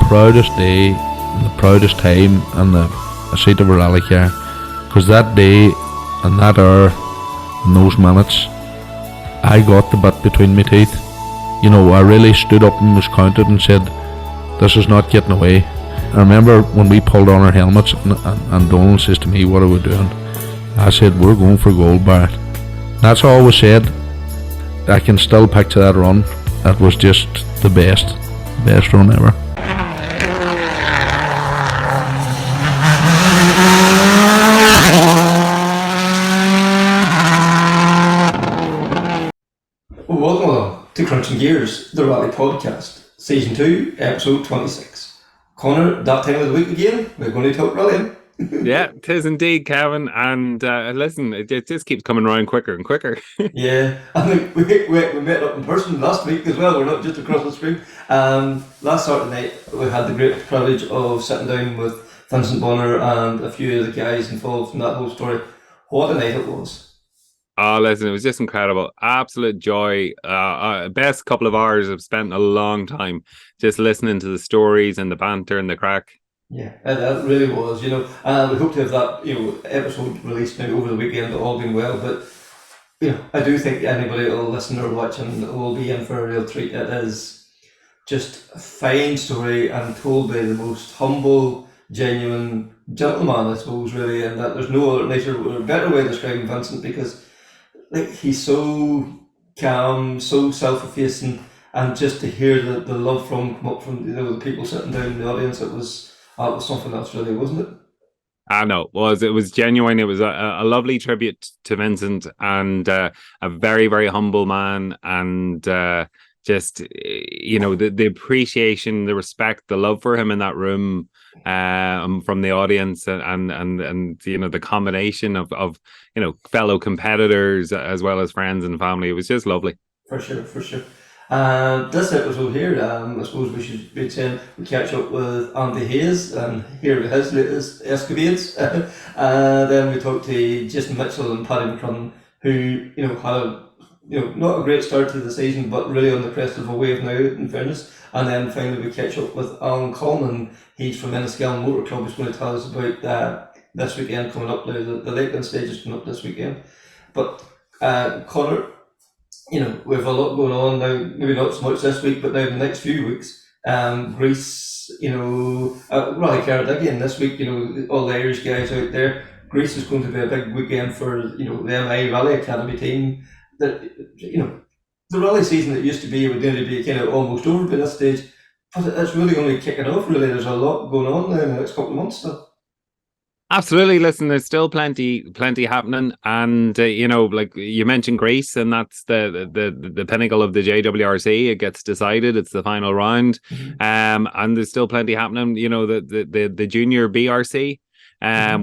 proudest day and the proudest time in the seat of a rally car, because that day and that hour and those minutes, I got the bit between my teeth. You know, I really stood up and was counted and said, this is not getting away. I remember when we pulled on our helmets and Donald says to me, what are we doing? I said, we're going for gold, Barrett. That's all was said. I can still picture that run. That was just the best run ever. Well, welcome along to Crunching Gears, the Rally Podcast, Season 2, Episode 26. Connor, that time of the week again, we're going to talk rallying. Yeah, 'tis indeed, Kevin. And listen, it just keeps coming around quicker and quicker. Yeah, I think we met up in person last week as well. We're not just across the street. Last Saturday night, we had the great privilege of sitting down with Vincent Bonner and a few of the guys involved in that whole story. What a night it was. Oh, listen, it was just incredible. Absolute joy. Best couple of hours I've spent in a long time just listening to the stories and the banter and the crack. Yeah, that really was, we hope to have that, episode released now over the weekend, all been well, but, I do think anybody will listen or watching will be in for a real treat. It is just a fine story and told by the most humble, genuine gentleman, I suppose, really, and that there's no other nicer or better way of describing Vincent, because he's so calm, so self-effacing, and just to hear the love come up from the people sitting down in the audience, it was something else, really, wasn't it? I know it was genuine. It was a lovely tribute to Vincent, and a very, very humble man, and just the appreciation, the respect, the love for him in that room from the audience, and the combination of fellow competitors as well as friends and family. It was just lovely. For sure. This episode here, I suppose we should be saying we catch up with Andy Hayes and hear about his latest escapades. Then we talk to Jason Mitchell and Paddy McCrudden, who had not a great start to the season, but really on the crest of a wave now, in fairness. And then finally we catch up with Alan Cullinan. He's from Enniskillen Motor Club. He's going to tell us about this weekend coming up now. The Lakeland stage is coming up this weekend. But Connor, we have a lot going on now, maybe not so much this week, but now the next few weeks. Greece, Rally Cardigan this week, all the Irish guys out there. Greece is going to be a big weekend for, the MI Rally Academy team. That, the rally season that used to be would nearly be kind of almost over by this stage, but it's really only kicking off, really. There's a lot going on now in the next couple of months still. Absolutely. Listen, there's still plenty happening, and like you mentioned, Greece, and that's the pinnacle of the JWRC. It gets decided; it's the final round, and there's still plenty happening. The junior BRC,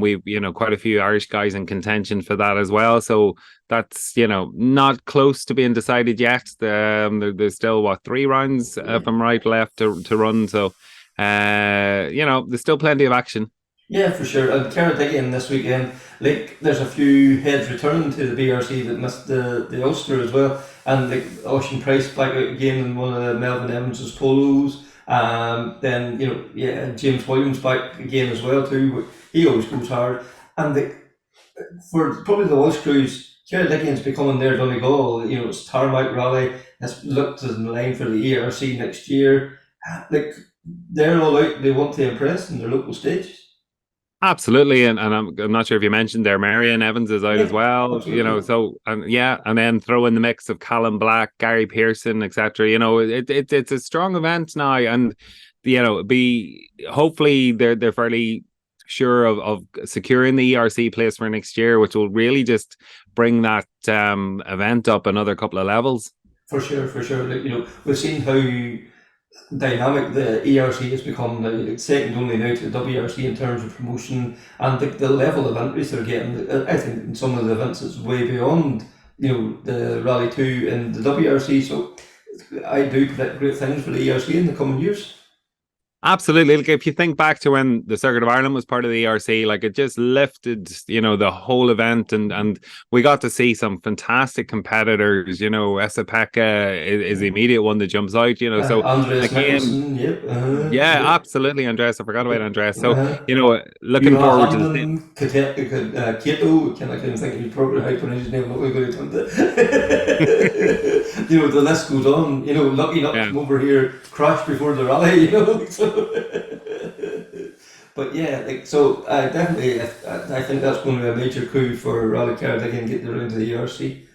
we've quite a few Irish guys in contention for that as well. So that's not close to being decided yet. There's still 3 rounds, if I'm right, left to run. So there's still plenty of action. Yeah, for sure. And Cardigan this weekend, there's a few heads returning to the BRC that missed the Ulster as well. And Ocean Price back out again in one of the Melvin Evans' polos. Then, James Williams back again as well too. He always goes hard. And for probably the Walsh crews, Cardigan's becoming their Donegal. It's Tarmac rally. It's looked in line for the ERC next year. They're all out. They want to impress in their local stages. Absolutely, and I'm not sure if you mentioned there, Marion Evans is out as well. Absolutely. And then throw in the mix of Callum Black, Gary Pearson, etc. It's a strong event now, and hopefully they're fairly sure of securing the ERC place for next year, which will really just bring that event up another couple of levels. For sure. We've seen how dynamic the ERC has become now, second only now to the WRC in terms of promotion, and the level of entries they're getting. I think in some of the events it's way beyond the Rally 2 and the WRC, so I do predict great things for the ERC in the coming years. Absolutely. Like if you think back to when the Circuit of Ireland was part of the ERC, like it just lifted, the whole event, and we got to see some fantastic competitors. Esapeka is the immediate one that jumps out. So Andreas again, Mikkelsen, yep. yeah, Yep. absolutely, Andres. I forgot about Andres. So Uh, looking Juha forward to the Hamlin, Kato, can I kind of think of his program, how to pronounce his name, I'm not really good at it. The list goes on, lucky not to yeah. come over here, crash before the rally, so. But yeah, definitely, I think that's going to be a major coup for Rally Car to again get around to the ERC.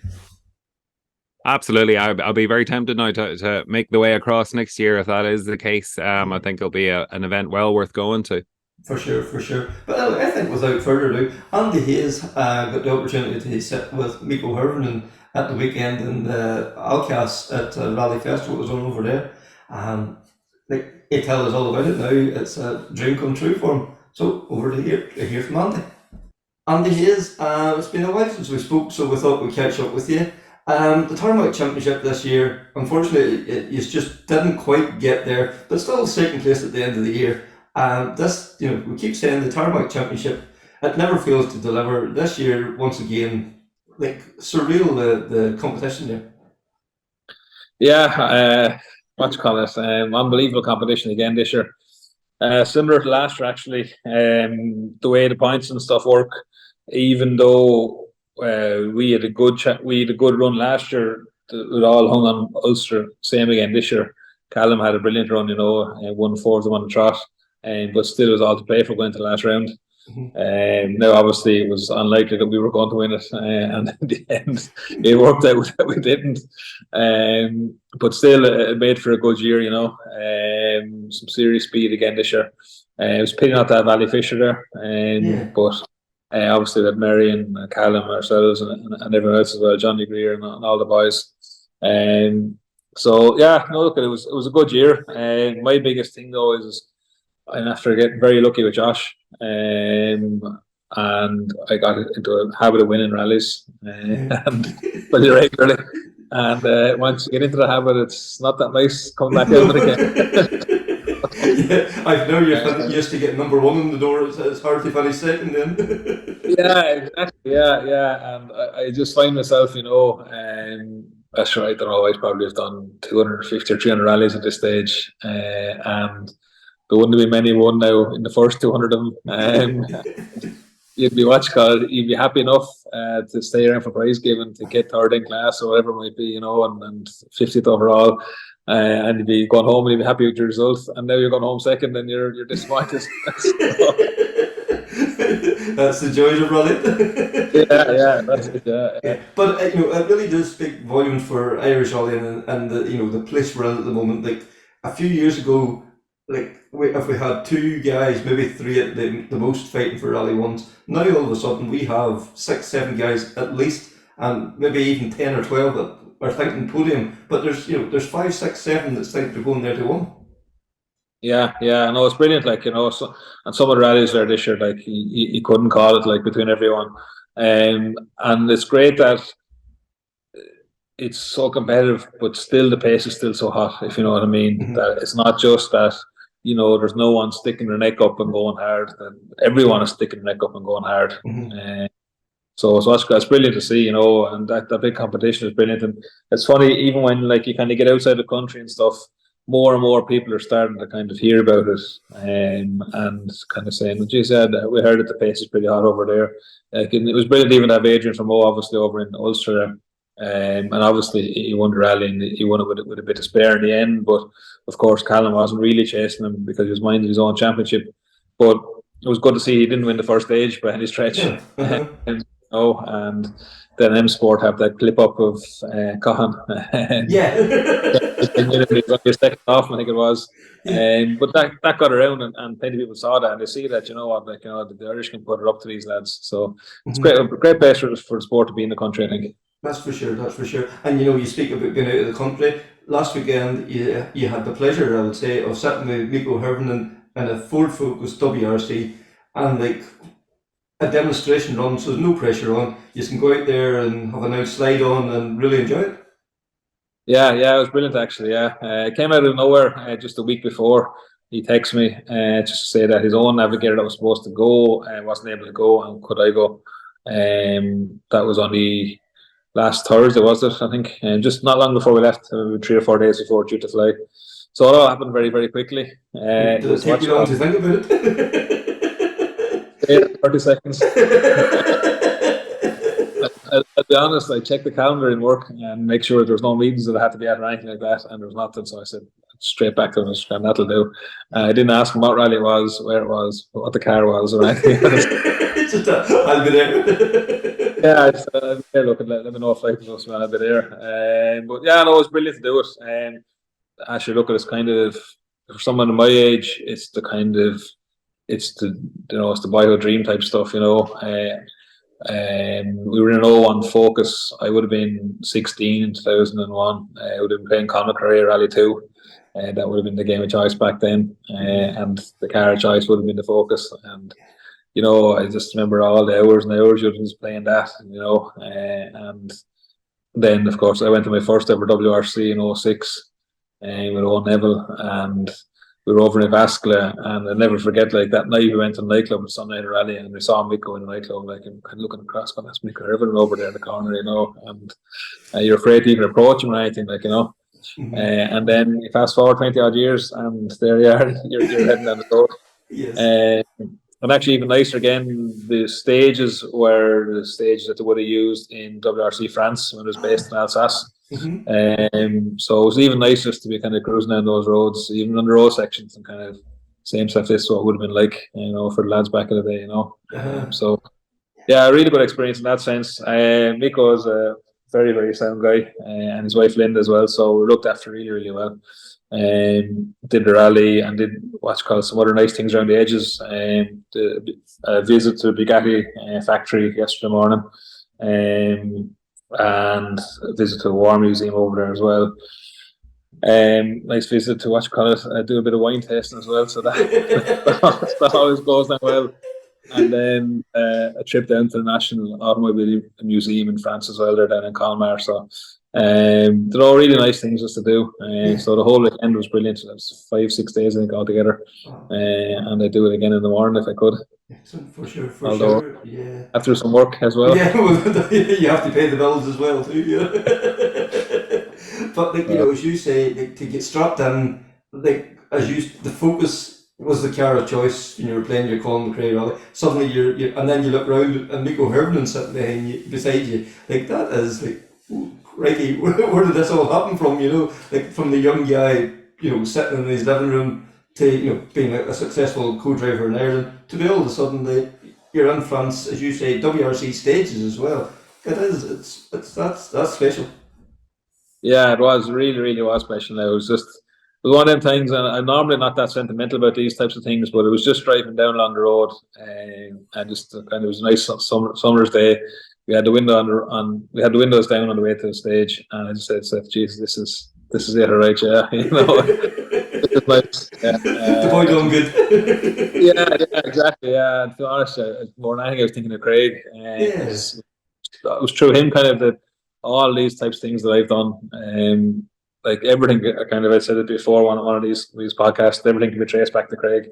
Absolutely. I'll be very tempted now to make the way across next year if that is the case. I think it'll be an event well worth going to. For sure, for sure. But I think without further ado, Andy Hayes got the opportunity to sit with Miko Hirvonen at the weekend in the Alcas at Rally Festival that was on over there. He tell us all about it now. It's a dream come true for him. So over to hear from Andy. Andy Hayes, it's been a while since we spoke, so we thought we'd catch up with you. The Tarmac Championship this year, unfortunately, you just didn't quite get there, but still second place at the end of the year. We keep saying the Tarmac Championship, it never fails to deliver. This year, once again, surreal the competition there. Yeah, what you call it? Unbelievable competition again this year. Similar to last year, actually. The way the points and stuff work, even though we had a good run last year, it all hung on Ulster. Same again this year. Callum had a brilliant run, won 4 of them on the trot, but still it was all to play for going to the last round. Now, obviously, it was unlikely that we were going to win it, and in the end, it worked out that we didn't. But still, it made for a good year, some serious speed again this year. It was pity not to have Ali Fisher there, but obviously with Mary and Callum, ourselves, and everyone else as well, Johnny Greer and all the boys. So yeah, no, look, it was a good year. My biggest thing though is I'm after getting very lucky with Josh, and I got into a habit of winning rallies, and pretty regularly. And once you get into the habit, it's not that nice coming back out of it again. Yeah, I know you're used to getting number one in the door. It's hard to finish second then. Yeah, exactly. Yeah, and I just find myself, that's right. I don't know. I probably have done 250 or 300 rallies at this stage, and there wouldn't be many won now in the first 200 of them. You'd be happy enough to stay around for prize giving, to get third in class or whatever it might be, and 50th overall, and you'd be going home and you'd be happy with your results. And now you're going home second and you're disappointed. That's the joys of rallying. yeah, that's it. Yeah. But it really does speak volumes for Irish rallying and the place we're in at the moment. Like a few years ago, if we had 2 guys, maybe 3 at the most fighting for Rally 1s, now all of a sudden we have 6, 7 guys at least, and maybe even 10 or 12 that are thinking podium. But there's 5, 6, 7 that's thinking they're going there to win. Yeah, no, it's brilliant. So, and some of the rallies there this year, you couldn't call it between everyone, and it's great that it's so competitive, but still the pace is still so hot. If you know what I mean, Mm-hmm. That it's not just that there's no one sticking their neck up and going hard. Everyone is sticking their neck up and going hard. Mm-hmm. So that's brilliant to see, and that big competition is brilliant. And it's funny, even when you kind of get outside the country and stuff, more and more people are starting to kind of hear about it, and kind of saying, "Geez, yeah, we heard that the pace is pretty hot over there." It was brilliant even to have Adrian from obviously over in Ulster, and obviously he won the rally and he won it with a bit of spare in the end. But of course, Callum wasn't really chasing him because he was minding his own championship. But it was good to see he didn't win the first stage by any stretch. Yeah. Uh-huh. And then M Sport have that clip up of Cohan. Yeah. Second off, I think it was. Yeah. But that got around, and plenty of people saw that, and they see that the Irish can put it up to these lads. So it's great best for the sport to be in the country, I think. That's for sure. And you speak about being out of the country. Last weekend, you had the pleasure, I would say, of sitting with Miko Hirvonen in a Ford Focus WRC, and a demonstration run, so there's no pressure on. You can go out there and have a nice slide on and really enjoy it. Yeah, it was brilliant actually. Yeah, it came out of nowhere just a week before. he texted me just to say that his own navigator that was supposed to go wasn't able to go, and could I go? That was on the last Thursday, was it? I think, and just not long before we left, 3 or 4 days before due to fly. So it all happened very, very quickly. Did it take you long to think about it? 30 seconds. I'll be honest, I checked the calendar in work and make sure there was no meetings that I had to be at or anything like that, and there was nothing, so I said straight back to him, and that'll do. I didn't ask him what rally it was, where it was, what the car was, or anything. Just I'll be there. Yeah, I said, hey, look, let me know if I can I'll be there. But yeah, no, it was brilliant to do it. Actually, look, it's kind of, for someone of my age, it's the kind of, it's the boyhood dream type stuff, you know. We were in an 01 Focus. I would have been 16 in 2001. I would have been playing McCrudden Rally 2. That would have been the game of choice back then. And the car of choice would have been the Focus. And, you know, I just remember all the hours and hours you was playing that, you know. And then, of course, I went to my first ever WRC in 06 with Owen Neville. And we were over in Enniskillen, and I'll never forget, like, that night we went to the nightclub on Sunday night rally, and we saw Micra in the nightclub, like, and kind of looking across, going, that's McCrudden over there in the corner, you know, and you're afraid to even approach him or anything, like, you know. And then you fast forward 20 odd years, and there you are, you're heading down the road. Yes. And actually, even nicer again, the stages were the stages that they would have used in WRC France when it was based in Alsace. So it was even nicer to be kind of cruising down those roads, even on the road sections, and kind of same stuff. This what it would have been like, you know, for the lads back in the day, you know. So yeah, a really good experience in that sense. Miko is a very, very sound guy, and his wife Linda as well. So we looked after really, really well. Did the rally and did some other nice things around the edges. The visit to the Bugatti factory yesterday morning. And a visit to the War Museum over there as well. Nice visit to do a bit of wine tasting as well, so that always goes down well. And then a trip down to the National Automobile Museum in France as well, they're down in Colmar. So they're all really nice things just to do. So the whole weekend was brilliant. It was 5-6 days I think altogether. And I'd do it again in the morning if I could. For sure. Yeah. After some work as well. Yeah, well, you have to pay the bills as well too. Yeah. But like, you know, as you say, like, to get strapped in, like the Focus was the car of choice when you were playing your Colin McRae rally. Suddenly you're and then you look round and Nico Herman sitting beside you. Like, that is like, crikey, where did this all happen from? You know, like from the young guy, you know, sitting in his living room to, you know, being a successful co-driver in Ireland, to be all of a sudden you're in France, as you say, WRC stages as well. That's special. Yeah, it was really was special. It was one of them things, and I'm normally not that sentimental about these types of things, but it was just driving down along the road, and just kind of, it was a nice summer's day. We had the windows down on the way to the stage, and I just said, "Jesus, this is it, all right, yeah." You know, it's nice. Yeah, the boy done good. yeah, exactly. Yeah, and to be honest, more than anything, I was thinking of Craig. It was through him kind of that all these types of things that I've done. Like everything, kind of, I said it before on one of these podcasts, everything can be traced back to Craig.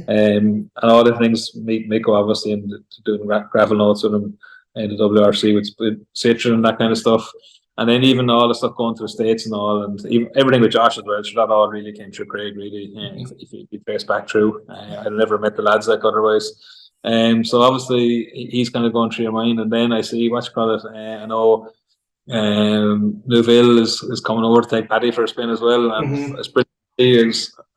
And all the things Miko obviously, and doing gravel notes with him, and the WRC with Citron and that kind of stuff. And then even all the stuff going to the States and all, and even everything with Josh as well, so that all really came through Craig, really, if you trace back through. I'd never met the lads like otherwise. So obviously he's kind of going through your mind, and then I see, I know Neuville is coming over to take Paddy for a spin as well, and it's pretty.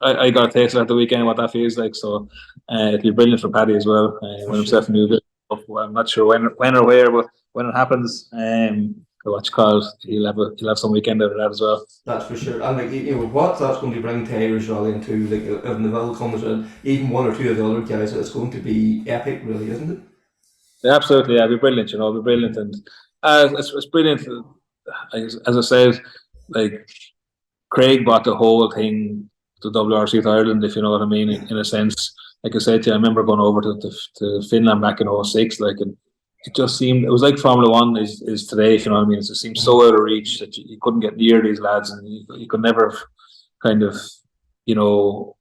I got a taste of that the weekend what that feels like, so it'll be brilliant for Paddy as well. When himself in Neuville, I'm not sure when or where, but when it happens, he'll have some weekend out of that as well. That's for sure. And like, you know, what that's going to bring to Irish rally into, like, if Neville comes in, even one or two of the other guys, it's going to be epic, really, isn't it? Yeah, absolutely, yeah, it'll be brilliant. You know, it'll be brilliant, and it's brilliant. As I said, like, Craig brought the whole thing to WRC to Ireland, if you know what I mean, in a sense. Like I said to you, I remember going over to Finland back in 06, like, and it just seemed, it was like Formula One is today, if you know what I mean. It just seemed so out of reach that you couldn't get near these lads, and you could never kind of, you know,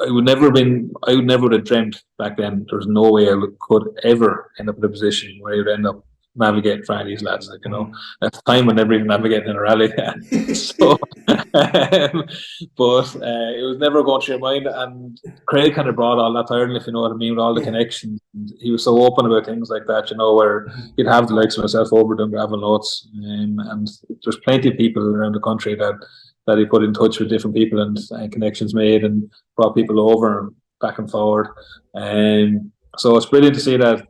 I would never would have dreamt back then. There's no way I could ever end up in a position where I would end up navigating for any of these lads. Like, at the time I never even navigated in a rally. So, but it was never going through your mind. And Craig kind of brought all that to Ireland, if you know what I mean, with all the connections. And he was so open about things like that, where you'd have the likes of myself over doing gravel notes, and there's plenty of people around the country that he put in touch with different people and connections made and brought people over and back and forward. So it's brilliant to see that,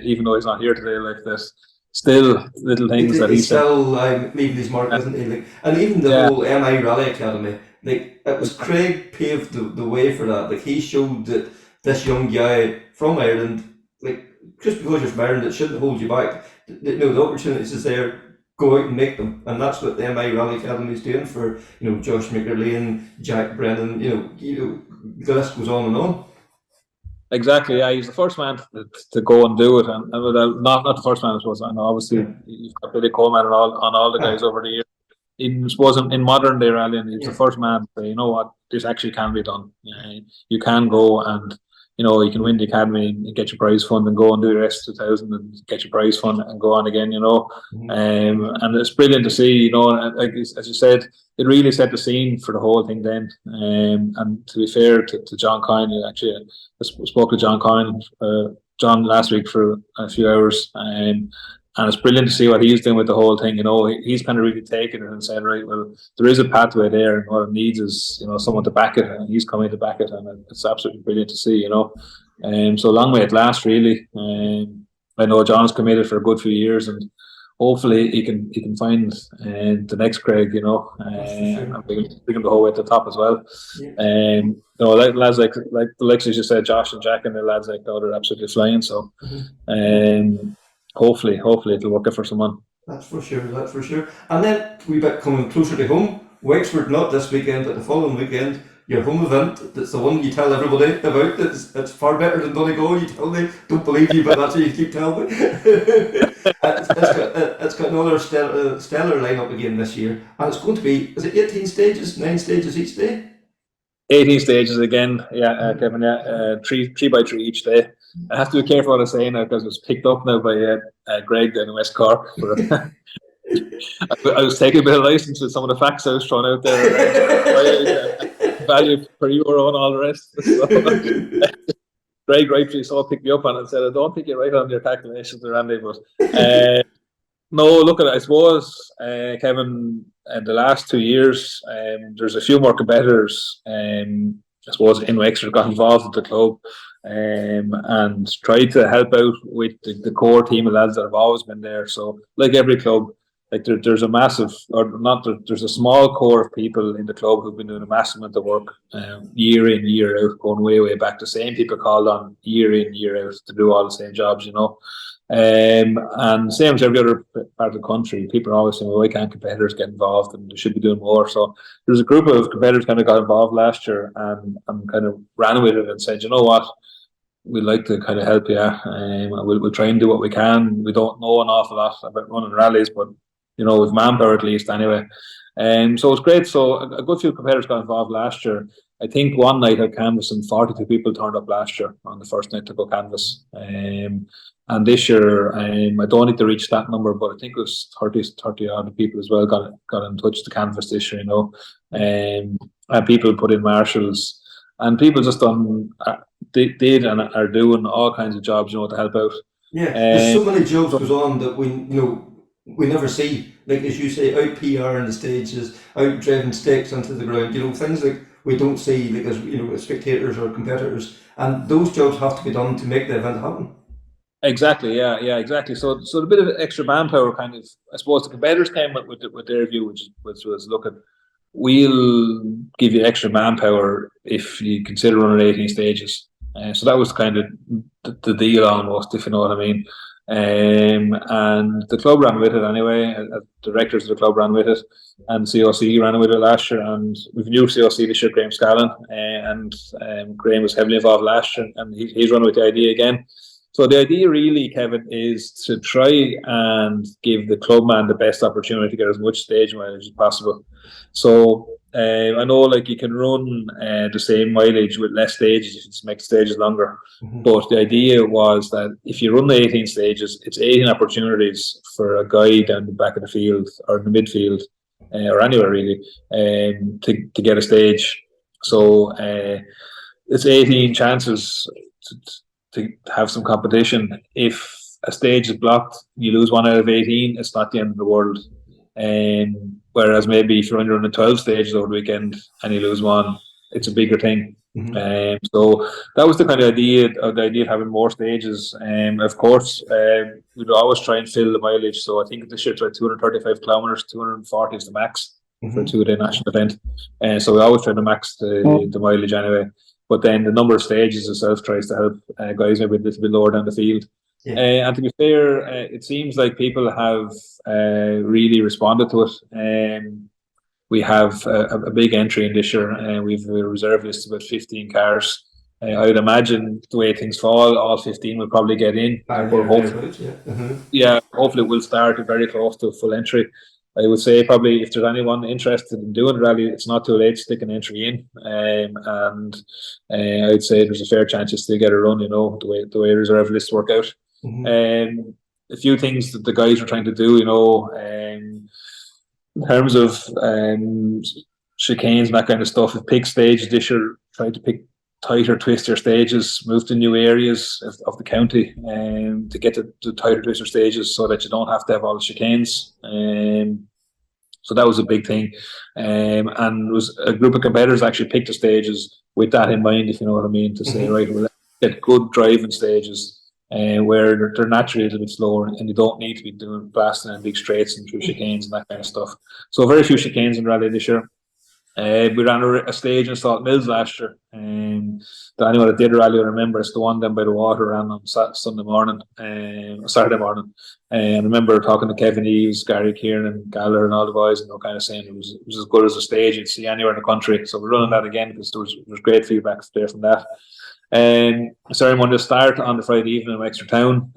even though he's not here today like this, still little things that he's still leaving his mark, isn't he? Like, and even the whole MI Rally Academy, like, it was Craig paved the way for that. Like, he showed that this young guy from Ireland, like, just because you're from Ireland, it shouldn't hold you back. The opportunities is there. Go out and make them, and that's what the MI Rally Academy is doing for Josh McGrady, Jack Brennan. The list goes on and on. Exactly, yeah. He's the first man to go and do it, and not the first man, I suppose. And obviously, you've got Billy Coleman and all the guys over the years. I suppose in modern day rallying, he's the first man to say, you know what, this actually can be done. You can go and you can win the academy and get your prize fund and go and do the rest of 2000 and get your prize fund and go on again. And it's brilliant to see. Like as you said, it really set the scene for the whole thing then. And to be fair to John Coyne, actually, I spoke to John Coyne, John last week for a few hours, and it's brilliant to see what he's doing with the whole thing. He's kind of really taken it and said, right, well, there is a pathway there, and what it needs is someone to back it, and he's coming to back it, and it's absolutely brilliant to see. So long may it last, really. I know John's committed for a good few years, and hopefully he can find the next Craig, and bring him the whole way to the top as well. Lads like the likes, as you said, Josh and Jack, and the lads like that are absolutely flying. So, hopefully it'll work out for someone. That's for sure. And then we bit coming closer to home. Wexford, not this weekend, but the following weekend. Your home event, that's the one you tell everybody about. It's far better than Donegal. You tell me, don't believe you, but that's what you keep telling me. It's got another stellar lineup again this year, and it's going to be, is it 18 stages, 9 stages each day? 18 stages again, Kevin. 3 by 3 each day. I have to be careful what I say now because it was picked up now by Greg down in West Cork. I was taking a bit of license with some of the facts I was throwing out there. Value per euro and all the rest. So, Greg rightfully so picked me up on it and said, I don't think you're right on your calculations there, Andy, but no, look at it. I suppose, Kevin, in the last 2 years, there's a few more competitors, I suppose, in Wexford got involved with the club and tried to help out with the core team of lads that have always been there. So, like every club, like there's a small core of people in the club who've been doing a massive amount of work year in, year out, going way back. The same people called on year in, year out to do all the same jobs, and same as every other part of the country, people are always saying, well, why can't competitors get involved, and they should be doing more. So there's a group of competitors kind of got involved last year and kind of ran with it and said, you know what, we'd like to kind of help you, we'll try and do what we can. We don't know an awful lot about running rallies, but with manpower at least anyway. So it's great. So a good few competitors got involved last year. I think one night I canvassed and 42 people turned up last year on the first night to go canvass. And this year, I don't need to reach that number, but I think it was 30 odd people as well got in touch to canvass this year, and people put in marshals, and people just did and are doing all kinds of jobs, to help out. Yeah, there's so many jobs goes on that we never see, like as you say, out PR in the stages, out driving stakes onto the ground, things like we don't see, like as spectators or competitors, and those jobs have to be done to make the event happen. Exactly, yeah, exactly. So a bit of extra manpower, kind of, I suppose the competitors came up with their view, which was, look at, we'll give you extra manpower if you consider running 18 stages. So that was kind of the deal almost, if you know what I mean. And the club ran with it anyway. Directors of the club ran with it, and COC ran with it last year. And we've new COC this year, Graham Scallon, and Graham was heavily involved last year, and he's running with the idea again. So the idea really, Kevin, is to try and give the clubman the best opportunity to get as much stage mileage as possible. So I know, like, you can run the same mileage with less stages if you just make the stages longer. But the idea was that if you run the 18 stages, it's 18 opportunities for a guy down the back of the field or in the midfield or anywhere really to get a stage. So it's 18 chances to have some competition. If a stage is blocked, you lose 1 out of 18, it's not the end of the world. Whereas maybe if you're only running 12 stages over the weekend and you lose one, it's a bigger thing. So that was the kind of idea of having more stages. Of course, we'd always try and fill the mileage. So I think this year it's like 235 kilometers, 240 is the max for a 2-day national event. So we always try to max the mileage anyway. But then the number of stages itself tries to help guys maybe a little bit lower down the field. And to be fair, it seems like people have really responded to it. We have a big entry in this year. We've a reserve list of about 15 cars. I would imagine the way things fall, all 15 will probably get in. Hopefully we'll start very close to full entry. I would say probably if there's anyone interested in doing the rally, it's not too late to stick an entry in. And I'd say there's a fair chance you still get a run, the way reserve lists work out. A few things that the guys are trying to do, in terms of chicanes and that kind of stuff. If pick stages this year, try to pick tighter, twister stages, move to new areas of the county to get to the tighter, twister stages so that you don't have to have all the chicanes. So that was a big thing. And it was a group of competitors actually picked the stages with that in mind, if you know what I mean, to say, right, we'll get good driving stages where they're naturally a little bit slower and you don't need to be doing blasting in big straights and through chicanes and that kind of stuff. So very few chicanes in rally this year. We ran a stage in Salt Mills last year. Anyone that did a rally will remember it's the one down by the water ran on Saturday morning. And I remember talking to Kevin Eves, Gary Kieran and Gallagher and all the boys, and they were kind of saying it was as good as a stage you'd see anywhere in the country. So we're running that again because there was great feedback there from that. Ceremony will start on the Friday evening in Wexford town.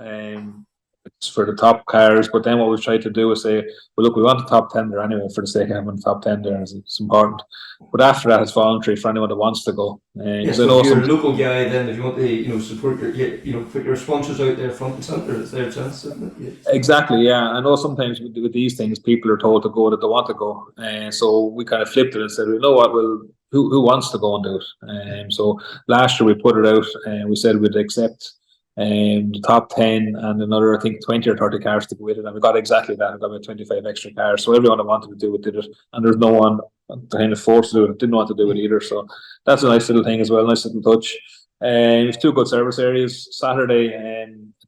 It's for the top cars, but then what we've tried to do is say, well, look, we want the top 10 there anyway for the sake of having the top 10 there. It's important. But after that, it's voluntary for anyone that wants to go. So if you're a local guy, then if you want to, support put your sponsors out there front and centre, it's their chance, isn't it? Exactly, yeah. I know sometimes with these things, people are told to go that they want to go. So we kind of flipped it and said, you know what, well, who wants to go and do it? So last year we put it out and we said we'd accept the top 10 and another, I think, 20 or 30 cars to go with it, and we got exactly that. We got about 25 extra cars, so everyone that wanted to do it did it, and there's no one kind of forced to do it, didn't want to do it either. So that's a nice little thing as well, nice little touch. We've 2 good service areas. Saturday,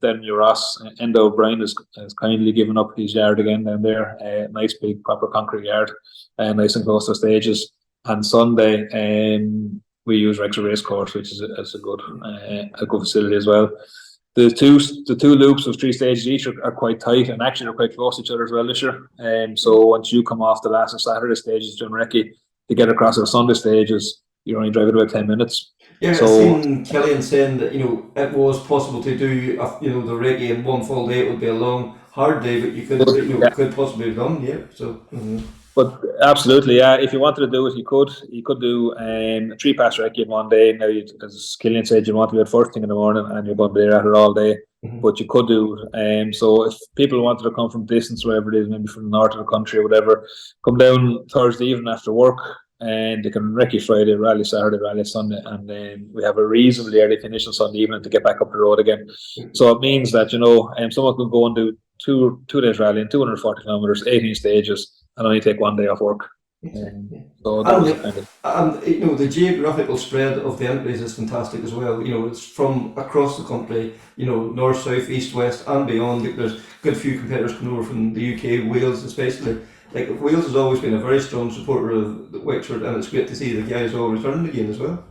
then your Ross, Endo Breen has kindly given up his yard again down there, a nice big proper concrete yard, nice and close to stages. And Sunday, we use Wexford Racecourse, which is a good facility as well. The two loops of 3 stages each are quite tight, and actually they're quite close to each other as well this year. So once you come off the last of Saturday stages, John Recce, to get across to the Sunday stages, you're only driving about 10 minutes. Yeah, so, I've seen Killian saying that it was possible to do the Recce in one full day. It would be a long, hard day, but you could could possibly have done. Yeah, so. But absolutely, yeah. If you wanted to do it, you could. You could do a 3-pass recce in one day. Now, as Killian said, you want to be at first thing in the morning, and you're going to be there at it all day. But you could do. So if people wanted to come from distance, wherever it is, maybe from the north of the country or whatever, come down Thursday evening after work, and they can recce Friday, rally Saturday, rally Sunday, and then we have a reasonably early finish on Sunday evening to get back up the road again. So it means that someone could go and do two days rallying, 240 kilometers, 18 stages, and only take 1 day off work. So that was the geographical spread of the entries is fantastic as well. It's from across the country, north, south, east, west, and beyond. There's a good few competitors coming over from the UK, Wales especially. Wales has always been a very strong supporter of Wexford, and it's great to see the guys all returning again as well.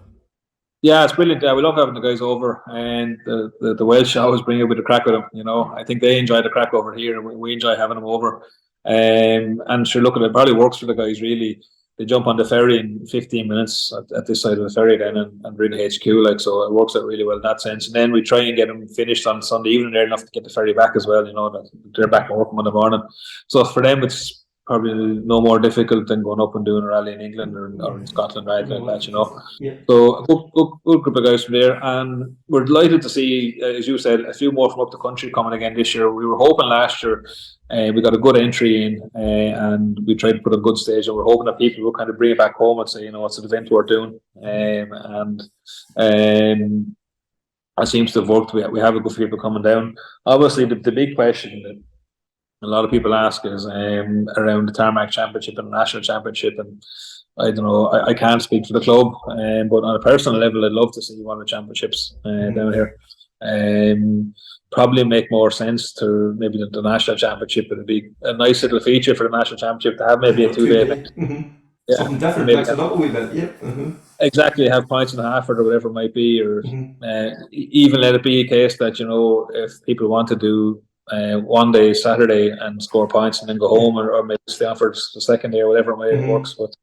Yeah, it's brilliant. We love having the guys over, and the Welsh always bring a bit of crack with them. I think they enjoy the crack over here, and we enjoy having them over. And sure, look, it probably works for the guys really. They jump on the ferry in 15 minutes at this side of the ferry then and bring the HQ, so it works out really well in that sense. And then we try and get them finished on Sunday evening there enough to get the ferry back as well, that they're back and working in the morning. So for them, it's probably no more difficult than going up and doing a rally in England or in Scotland, right, like that, you know. Yeah. So a good group of guys from there, and we're delighted to see, as you said, a few more from up the country coming again this year. We were hoping last year we got a good entry in, and we tried to put a good stage, and we're hoping that people will kind of bring it back home and say, you know, it's an event worth doing, and it seems to have worked. We have a good few people coming down. Obviously, the big question that a lot of people ask is around the Tarmac Championship and the National Championship, and I don't know. I can't speak for the club, but on a personal level, I'd love to see one of the championships down here. Probably make more sense to maybe the National Championship. It'd be a nice little feature for the National Championship to have maybe a 2 day event. Yeah, something different, mix it up a wee bit. Yep. Exactly, have points and a half or whatever it might be, or even let it be a case that, you know, if people want to do 1 day Saturday and score points and then go home, or maybe stay on for the second day or whatever way it works. But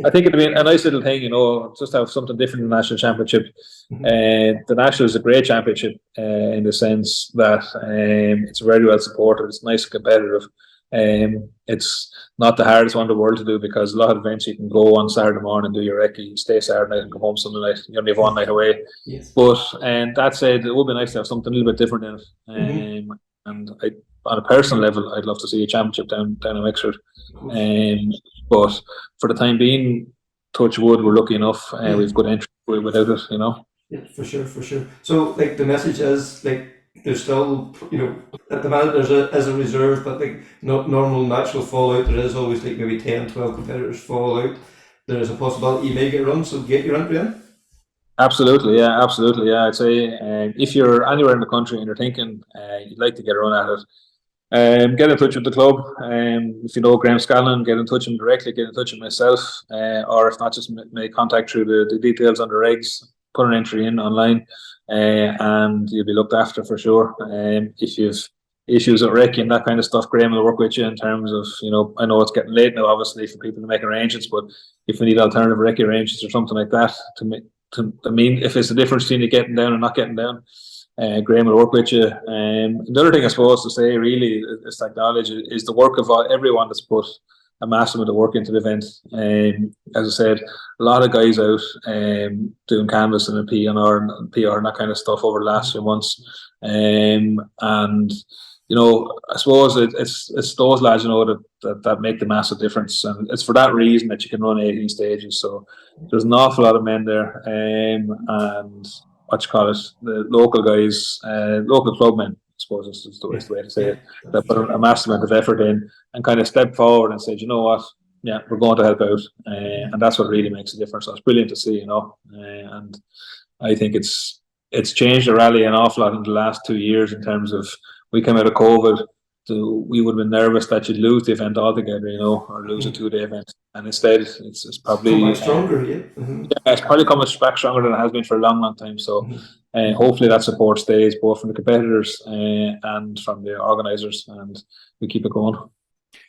I think it'd be a nice little thing, you know, just have something different in the National Championship. The National is a great championship in the sense that it's very well supported. It's nice and competitive. It's not the hardest one in the world to do, because a lot of events you can go on Saturday morning, do your recce, stay Saturday night and go home Sunday night. You only have 1 night away. But that said, it would be nice to have something a little bit different in it. And on a personal level, I'd love to see a championship down in Wexford. But for the time being, touch wood, we're lucky enough. We've good entry without it, you know. Yeah, for sure. So, like, the message is, like, there's still, you know, at the minute there's a reserve, but like normal natural fallout, there is always like maybe 10, 12 competitors fall out. There is a possibility you may get run, so get your entry in. Absolutely, yeah. I'd say if you're anywhere in the country and you're thinking you'd like to get a run at it, get in touch with the club. If you know Graham Scanlon, get in touch with him directly, get in touch with myself, or if not, just make contact through the details on the regs, put an entry in online, and you'll be looked after for sure. If you've issues at rec and that kind of stuff, Graham will work with you in terms of, you know, I know it's getting late now, obviously, for people to make arrangements, but if we need alternative rec arrangements or something like that, I mean, if it's the difference between you getting down and not getting down, Graham will work with you. The other thing I suppose to say really is to acknowledge is the work of everyone that's put a massive amount of work into the event. As I said, a lot of guys out doing canvassing and PR and that kind of stuff over the last few months. And you know, I suppose it's those lads, you know, that make the massive difference, and it's for that reason that you can run 18 stages. So there's an awful lot of men there, and what you call it, the local guys, local clubmen, I suppose is the way to say it, that put a massive amount of effort in and kind of stepped forward and said, you know what, yeah, we're going to help out, and that's what really makes a difference. So it's brilliant to see, you know, and I think it's changed the rally an awful lot in the last 2 years in terms of, we came out of COVID, we would have been nervous that you'd lose the event altogether, you know, or lose a 2 day event, and instead it's probably come back stronger. Yeah, it's probably come back stronger than it has been for a long time. So hopefully that support stays both from the competitors and from the organisers, and we keep it going.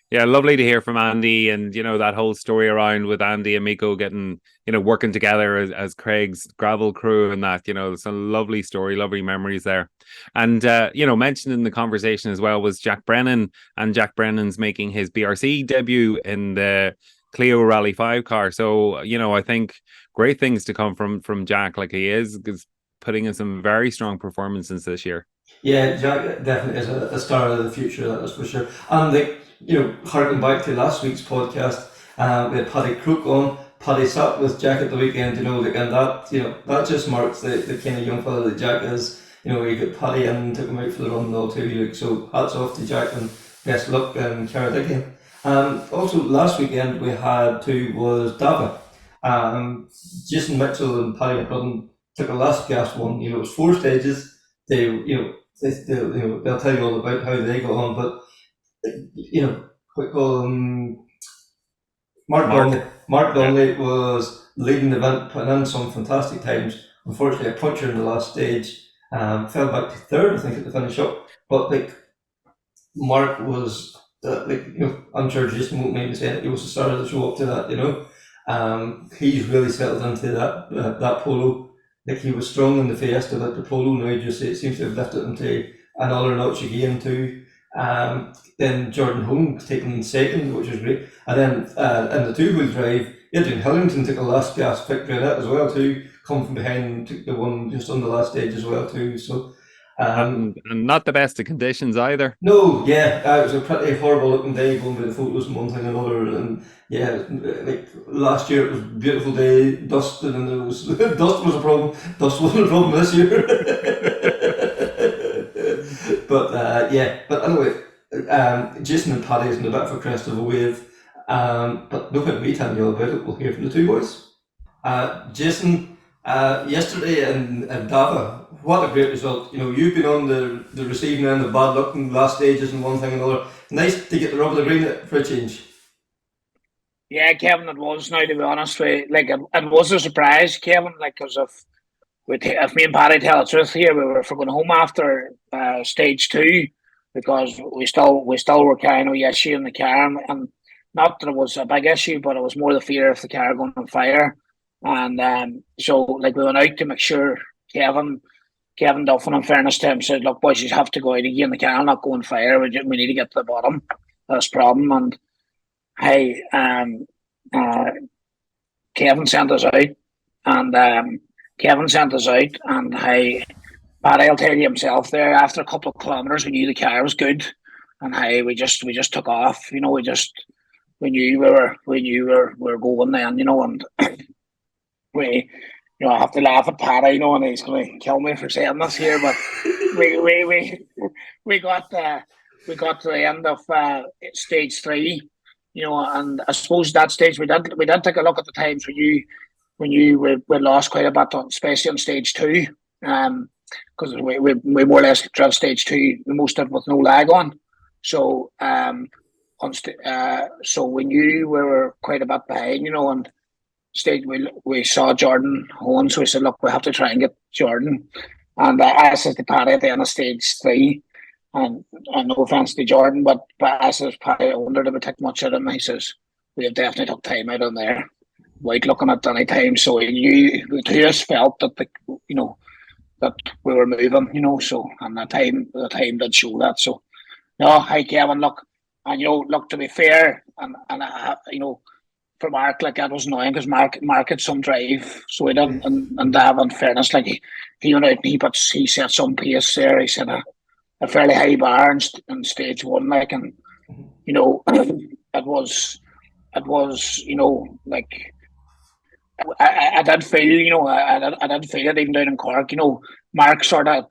Yeah, lovely to hear from Andy, and you know, that whole story around with Andy and Miko getting, you know, working together as Craig's gravel crew, and that, you know, it's a lovely story, lovely memories there. And you know, mentioned in the conversation as well was Jack Brennan, and Jack Brennan's making his BRC debut in the Clio Rally 5 car. So, you know, I think great things to come from Jack, like he is putting in some very strong performances this year. Yeah, Jack definitely is a star of the future, that is for sure. And like, you know, harking back to last week's podcast, we had Paddy Crook on. Paddy sat with Jack at the weekend, you know, like, and that, you know, that just marks the kind of young fella that Jack is. You know, he got Paddy and took him out for the run all 2 weeks. So hats off to Jack and best luck in Caradigan. Also last weekend we had was Dava. Jason Mitchell and Paddy McCrudden took a last gasp one. You know, it was 4 stages. They'll tell you all about how they got on, but you know, quick call. Mark Donnelly was leading the event, putting in some fantastic times. Unfortunately, a puncher in the last stage, fell back to 3rd, I think, at the finish up. But like, Mark was you know, I'm sure Jason won't mind me saying it, he was the star of the show up to that. You know, he's really settled into that polo. Like, he was strong in the Fiesta, but the polo now just, it seems to have lifted him to another notch again too. Then Jordan Holmes taking second, which was great. And then in the two-wheel drive, Adrian Hillington took a last gasp victory in it as well too. Come from behind, took the one just on the last stage as well too. So. And not the best of conditions either. No, yeah, it was a pretty horrible looking day going by the photos and one thing and another, and yeah, like last year it was a beautiful day, dusted, and there was dust was a problem. Dust wasn't a problem this year. But yeah, but anyway, Jason and Paddy is in a bit of a crest of a wave, but no point me telling you all about it. We'll hear from the two boys. Jason, yesterday in Dava. What a great result. You know, you've been on the receiving end of bad luck in last stages and one thing and another. Nice to get the rub of the green for a change. Yeah, Kevin, it was. Now, to be honest, it was a surprise, Kevin, because if me and Paddy tell the truth here, we were going home after stage 2 because we still were carrying a issue in the car, and not that it was a big issue, but it was more the fear of the car going on fire. And so we went out to make sure Kevin Duffin, in fairness to him, said, "Look, boys, you have to go out again. The car not go on fire. We need to get to the bottom of this problem." And hey, Kevin sent us out, and hey, Paddy will tell you himself there. After a couple of kilometres, we knew the car was good, and hey, we just took off. You know, we knew we were going then. You know, and we. You know, I have to laugh at Paddy, you know, and he's going to kill me for saying this here, but we got to the end of stage 3, you know, and I suppose that stage we did take a look at the times when we lost quite a bit, especially on stage 2, because we more or less drove stage 2 most of it with no lag on, so so we knew we were quite a bit behind, you know, and. Stage we saw Jordan home, so we said, "Look, we have to try and get Jordan." And I said to Paddy at the end of stage 3, and no offence to Jordan, but I said, "Paddy, I wondered if we took much out of him." He says, "We have definitely took time out on there, without looking at any time." So we knew the two of us felt that that we were moving, you know. So and the time did show that. So no, hi Kevin, look, and look, to be fair, and you know. For Mark, that was annoying because Mark had some drive, so he didn't. And Dav, in fairness, he went out and he set some pace there. He set a fairly high bar in stage 1, and you know, it was you know, I did feel, you know, I did feel it even down in Cork. You know, Mark sort of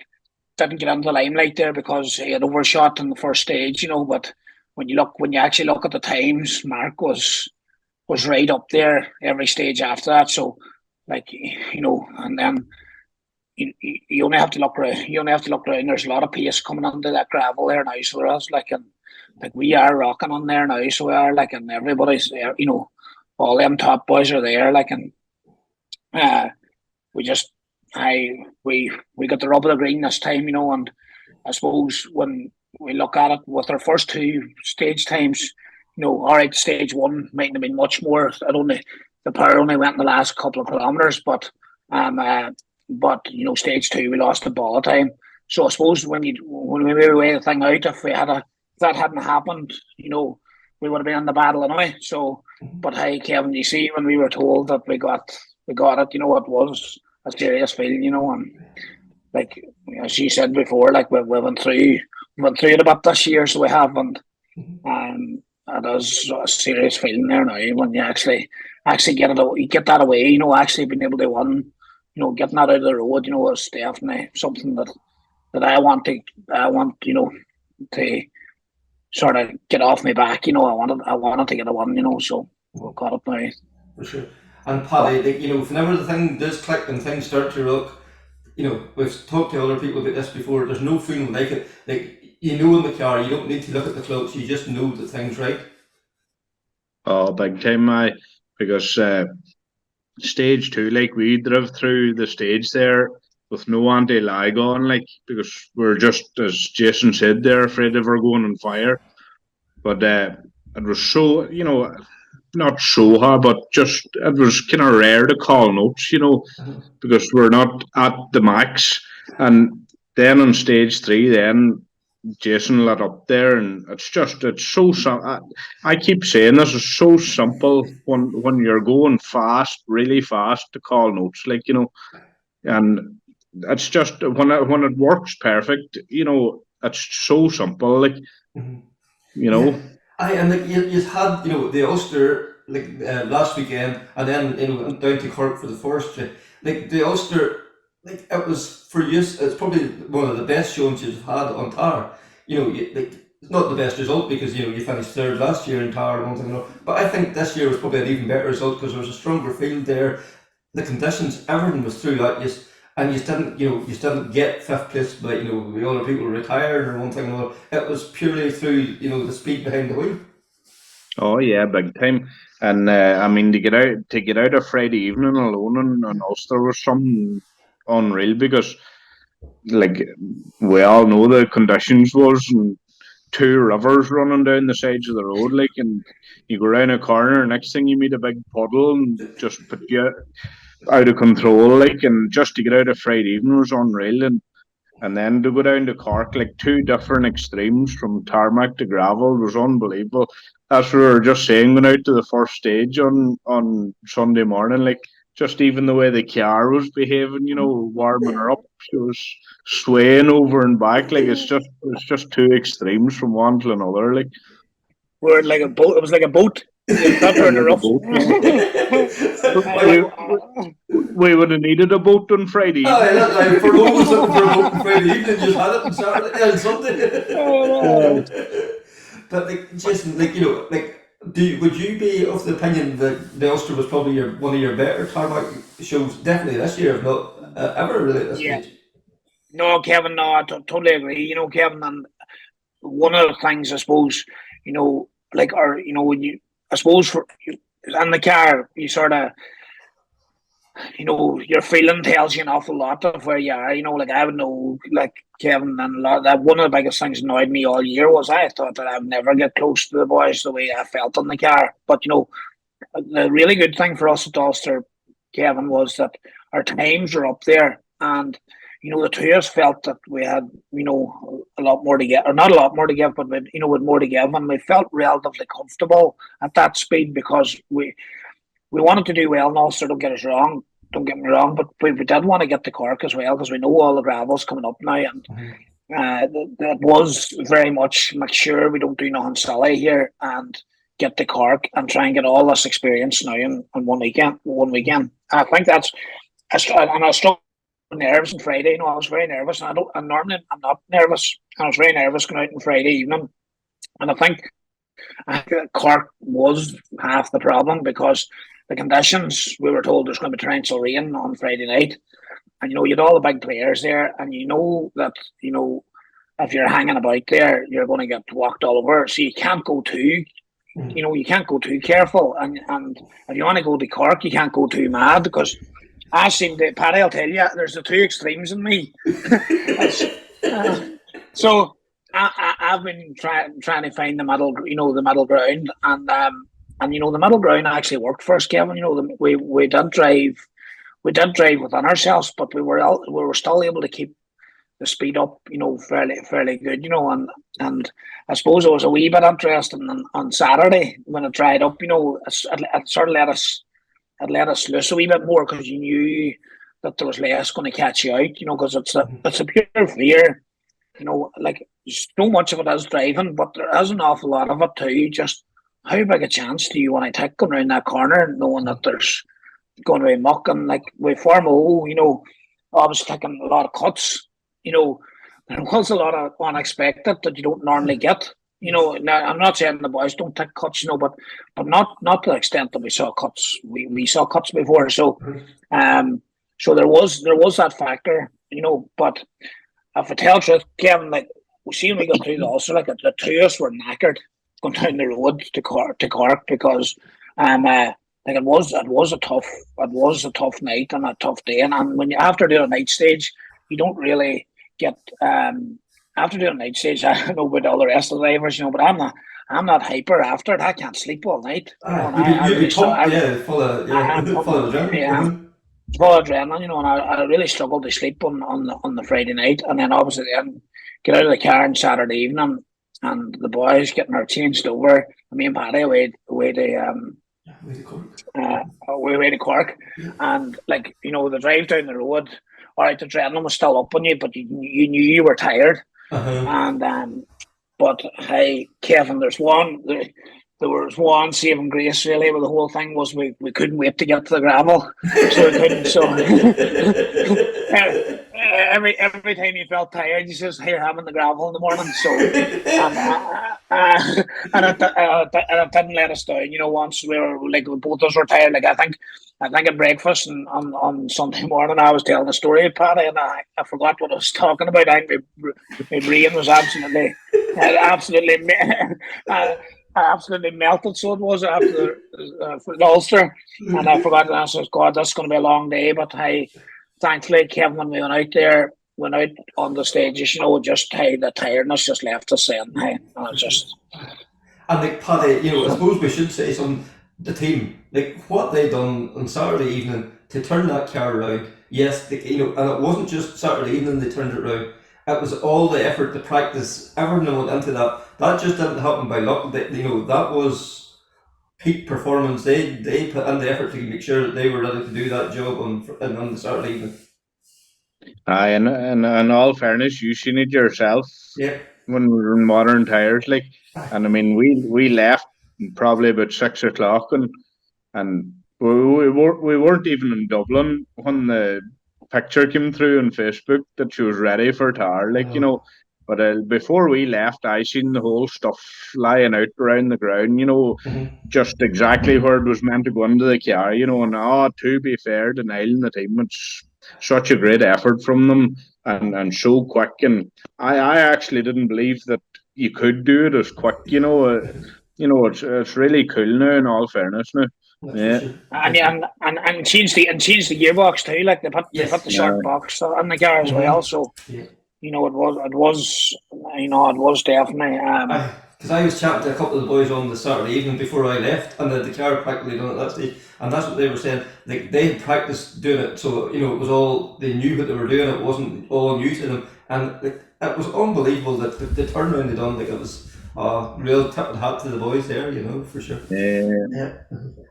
didn't get into the limelight there because he had overshot in the first stage, you know. But when you actually look at the times, Mark was right up there every stage after that. So, you know, and then you only have to look around. There's a lot of pace coming onto that gravel there now. So there is and we are rocking on there now. So we are and everybody's there. You know, all them top boys are there. And we got the rub of the green this time. You know, and I suppose when we look at it with our first 2 stage times. You know, all right, stage 1 mightn't have been much more. The power only went in the last couple of kilometres, but you know, stage 2 we lost the ball time. So I suppose when we weigh the thing out, if that hadn't happened, you know, we would have been in the battle anyway. So, but hey, Kevin, you see, when we were told that we got it, you know, it was a serious feeling, you know, and as you said before, we went through it a bit this year, so we have, and it is a serious feeling there now when you actually get that away, you know, actually being able to win, you know, getting that out of the road, you know, is definitely something that I want, you know, to sort of get off my back, you know. I wanted to get a win, you know, so we've got it now. For sure. And Paddy, you know, whenever the thing does click and things start to look, you know, we've talked to other people about this before, there's no feeling like it. You know, in the car, you don't need to look at the clocks, you just know that thing's right. Oh, big time, because stage 2, we drove through the stage there with no anti-lag on, because we're just, as Jason said there, afraid of her going on fire. But it was so, you know, not so hard, but just, it was kind of rare to call notes, you know, because we're not at the max. And then on stage 3, then Jason let up there, and it's so I keep saying this is so simple when you're going fast, really fast, to call notes, like, and it's just when it works perfect, it's so simple, like, Yeah. And like you had the Ulster last weekend, and then went down to Cork for the forestry. Like the Ulster, like it was for you. It's probably one of the best showings you've had on Tar. It's not the best result because you finished third last year in Tar and one thing. But I think this year was probably an even better result because there was a stronger field there. The conditions, everything was through that. And you didn't get fifth place, but the other people retired or one thing or another. It was purely through the speed behind the wheel. Oh yeah, big time. And I mean, to get out a Friday evening alone in Ulster was something unreal, because like we all know the conditions was, and two rivers running down the sides of the road, like, and you go around a corner, next thing you meet a big puddle and just put you out of control, like, and just to get out a Friday evening was unreal. And then to go down to Cork, like two different extremes from tarmac to gravel, was unbelievable. As we were just saying, going out to the first stage on Sunday morning, like, just even the way the car was behaving, warming her up, she was swaying over and back, like, it's just two extremes from one to another, like. We're like a boat. It was like a boat. You got her in the rough. We would have needed a boat on Friday evening. For those looking for a boat on Friday evening, just had it on Saturday and Sunday. But Jason, would you be of the opinion that the Ulster was probably one of your better tarmac shows, definitely this year, if not ever, really, at this stage? No, Kevin, no, I totally agree. Kevin, and one of the things, I suppose, when you, I suppose, in the car, you sort of, your feeling tells you an awful lot of where you are. I would know, like Kevin, and a lot that one of the biggest things annoyed me all year was I thought that I would never get close to the boys the way I felt in the car. But the really good thing for us at Ulster, Kevin, was that our times were up there, and the two of us felt that we had a lot more to give, or not a lot more to give, but with more to give, and we felt relatively comfortable at that speed because we wanted to do well in Ulster. Don't get me wrong, but we did want to get to Cork as well because we know all the gravel's coming up now, and that was very much make sure we don't do nothing silly here and get to Cork and try and get all this experience now in one weekend. I think that's, and I was still nervous on Friday. I was very nervous, and normally I'm not nervous, and I was very nervous going out on Friday evening, and I think Cork was half the problem because the conditions, we were told there's going to be torrential rain on Friday night, and you had all the big players there, and that if you're hanging about there, you're going to get walked all over. So you can't go too, you can't go too careful, and if you want to go to Cork, you can't go too mad because I seem to, Paddy, I'll tell you, there's the two extremes in me. So I've been trying to find the middle, the middle ground, and the middle ground actually worked for us, Kevin. We did drive within ourselves, but we were still able to keep the speed up, fairly good, and I suppose it was a wee bit interesting on Saturday when it dried up. It sort of let us loose a wee bit more because you knew that there was less going to catch you out, because it's a pure fear. Like so much of it is driving, but there is an awful lot of it too. Just how big a chance do you want to take going around that corner, knowing that there's going to be muck, and like with Formo, I was taking a lot of cuts. There was a lot of unexpected that you don't normally get. Now I'm not saying the boys don't take cuts, but not to the extent that we saw cuts. We saw cuts before, so so there was that factor, but. If I tell the truth, Kevin, like we got through the Ulster, like the two of us were knackered going down the road to Cork because it was a tough night and a tough day, and when you after doing a night stage, you don't really get after doing a night stage. I don't know about all the rest of the drivers, but I'm not hyper after it. I can't sleep all night. You'd be full of adrenaline. Yeah. Full adrenaline, and I really struggled to sleep on the Friday night, and then obviously then get out of the car on Saturday evening, and the boys getting our changed over. And me and Paddy away to away to Cork, and like the drive down the road. All right, the adrenaline was still up on you, but you knew you were tired. And but hey, Kevin, there was one saving grace really with the whole thing was we couldn't wait to get to the gravel, so we couldn't. So every time you felt tired, you just here having the gravel in the morning. So and it didn't let us down. Once we were like both of us were tired. Like I think at breakfast and on Sunday morning, I was telling the story of Paddy, and I forgot what I was talking about. I think my brain was absolutely melted. So it was after for the Ulster, and I forgot. And I said, "God, that's going to be a long day." But hey, thankfully, Kevin, when we went out on the stages, just the tiredness just left us saying, "Hey," and just. And like Paddy, I suppose we should say the team, like what they done on Saturday evening to turn that car around. Yes, and it wasn't just Saturday evening they turned it around. It was all the effort, the practice, everything that went into that. That just didn't happen by luck. That was peak performance. They put in the effort to make sure that they were ready to do that job on the Saturday evening. Aye, and in all fairness, you seen it yourself. Yeah. When we were in modern tires, and I mean, we left probably about 6 o'clock, and we weren't even in Dublin when the picture came through on Facebook that she was ready for tar, But before we left, I seen the whole stuff lying out around the ground, just exactly where it was meant to go into the car, and to be fair to Niall and the team, it's such a great effort from them and so quick. And I actually didn't believe that you could do it as quick, it's really cool now in all fairness now. Sure. And change the gearbox too. Like they put the short box on the car as well. So it was definitely. Because I was chatting to a couple of the boys on the Saturday evening before I left, and the car practically done at that stage, and that's what they were saying. Like they had practiced doing it, so it was all they knew what they were doing. It wasn't all new to them, and it was unbelievable that the turnaround they done. Like it was real tip and hat to the boys there, for sure. Yeah.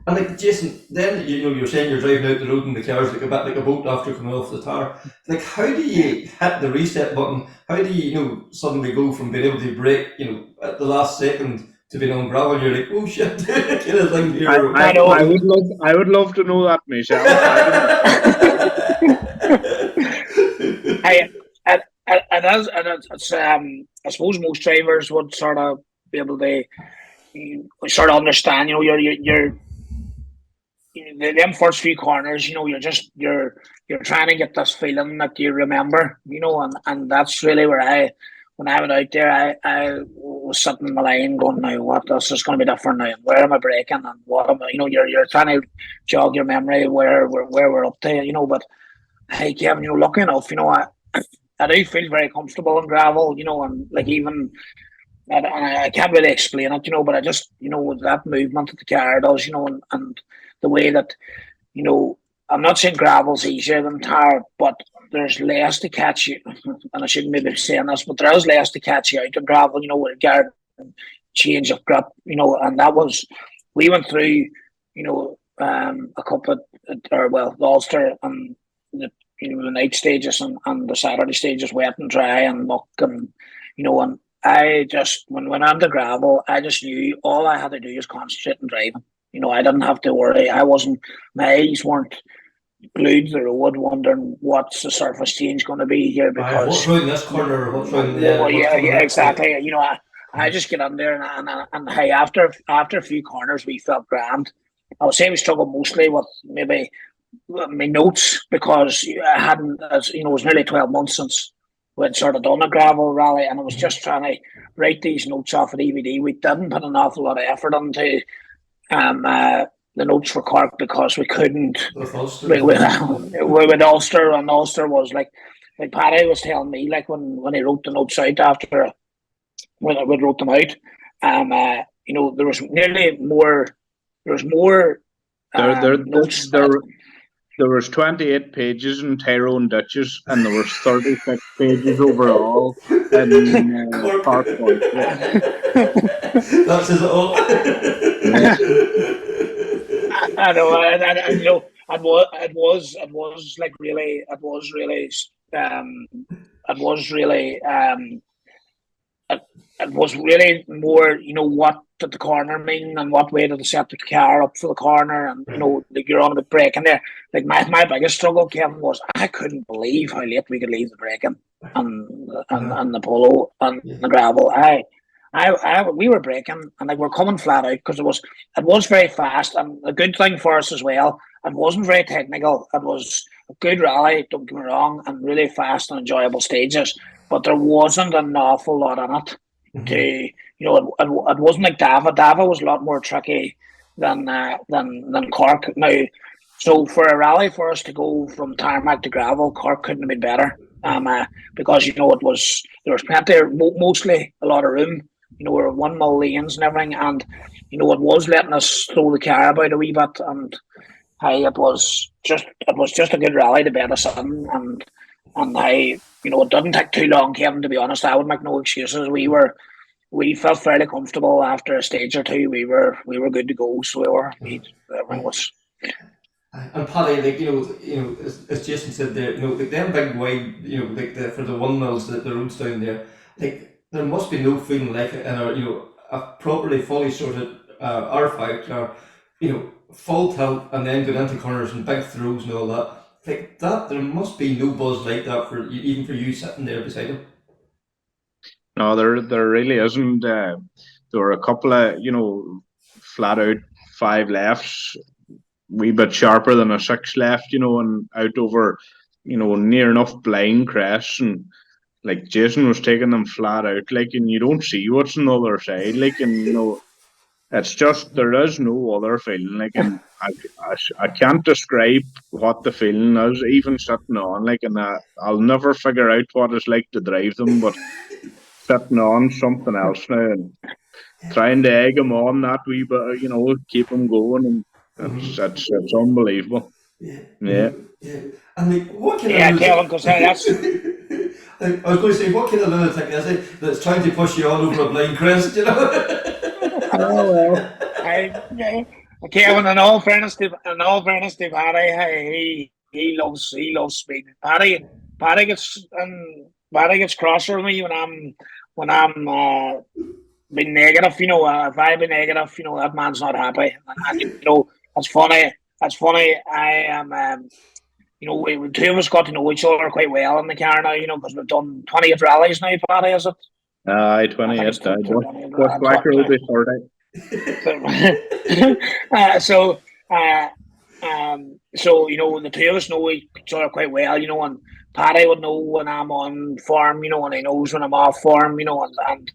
And like Jason, then you're saying you're driving out the road and the car's like a bit like a boat after coming off the tar. Like how do you hit the reset button? How do you suddenly go from being able to brake at the last second to being on gravel? And you're like, oh shit, kind of thing here. I would love to know that myself. I suppose most drivers would sort of be able to sort of understand. You're them first few corners. You're trying to get this feeling that you remember. And that's really where when I went out there, I was sitting in the line going, now what? This is going to be different now. Where am I braking? And what am I? You're trying to jog your memory where we're up to. But hey, Kevin, lucky enough, I do feel very comfortable in gravel, and like even, and I can't really explain it, but I just, with that movement that the car does, and the way that, I'm not saying gravel's easier than tar, but there's less to catch you, and I shouldn't maybe be saying this, but there is less to catch you out in gravel, with regard change of grip, and that was, we went through, a couple the Ulster and the night stages and the Saturday stages wet and dry and muck and and I just when I'm the gravel I just knew all I had to do was concentrate on driving. I didn't have to worry. My eyes weren't glued to the road wondering what's the surface change going to be here because what's round this corner, what's round there. Exactly. I just get in there and hey, after a few corners we felt grand. I would say we struggled mostly with maybe my notes because I hadn't, it was nearly 12 months since we'd sort of done a gravel rally, and I was just trying to write these notes off a DVD. We didn't put an awful lot of effort into the notes for Cork because we couldn't. With Ulster, and Ulster was like Paddy was telling me, like when he wrote the notes out after when we wrote them out, there was nearly more. There was more. there was 28 pages in Tyrone Ditches, and there was 36 pages overall in Cork Points. That says it all. I know, and you know, it was like really, it was really more, you know, what did the corner mean and what way did they set the car up for the corner, and you know, like you're on the braking there. Like my biggest struggle, Kevin, was I couldn't believe how late we could leave the braking and the polo and the gravel. We were braking and like we're coming flat out because it was very fast, and a good thing for us as well. It wasn't very technical. It was a good rally, don't get me wrong, and really fast and enjoyable stages. But there wasn't an awful lot in it. To, you know, it wasn't like Dava. Dava was a lot more tricky than Cork. Now, so for a rally for us to go from tarmac to gravel, Cork couldn't have been better. Because you know there was plenty, mostly a lot of room. You know, we were 1 mil lanes and everything, and you know it was letting us throw the car about a wee bit, and it was just a good rally to bet us in, and you know, it didn't take too long, Kevin. To be honest, I would make no excuses. We felt fairly comfortable after a stage or two. We were good to go. So everything was. And Paddy, like you know, as Jason said there, you know, like them big wide, you know, like for the 1 mils, the roads down there, like there must be no feeling like it in a, you know, a properly fully sorted R5 car, you know, full tilt and then go into corners and big throws and all that. Like that, there must be no buzz like that for even for you sitting there beside him. No, there really isn't. There were a couple of, you know, flat out 5 lefts, wee bit sharper than a 6 left, you know, and out over, you know, near enough blind crests, and like Jason was taking them flat out, like, and you don't see what's on the other side, like, and you know, it's just there is no other feeling, like, and I can't describe what the feeling is, even sitting on, like, and I'll never figure out what it's like to drive them, but sitting on something else now and trying to egg them on that wee bit, you know, keep them going, and it's unbelievable. Yeah. And like, what kind Yeah, of Kevin, because that's. like, I was going to say, what kind of lunatic is it that's trying to push you all over a blind crest, you know? Oh well, Kevin. In all fairness to Paddy, he loves speed. Paddy gets cross with me when I'm being negative. You know, if I be negative, you know that man's not happy. And you know, it's funny. I am. You know, we two of us got to know each other quite well in the car now. You know, because we've done 28 rallies now. Paddy, is it? 28. Just Black Road before that. So you know, the two of us know each other quite well, you know, and Paddy would know when I'm on form, you know, and he knows when I'm off form, you know, and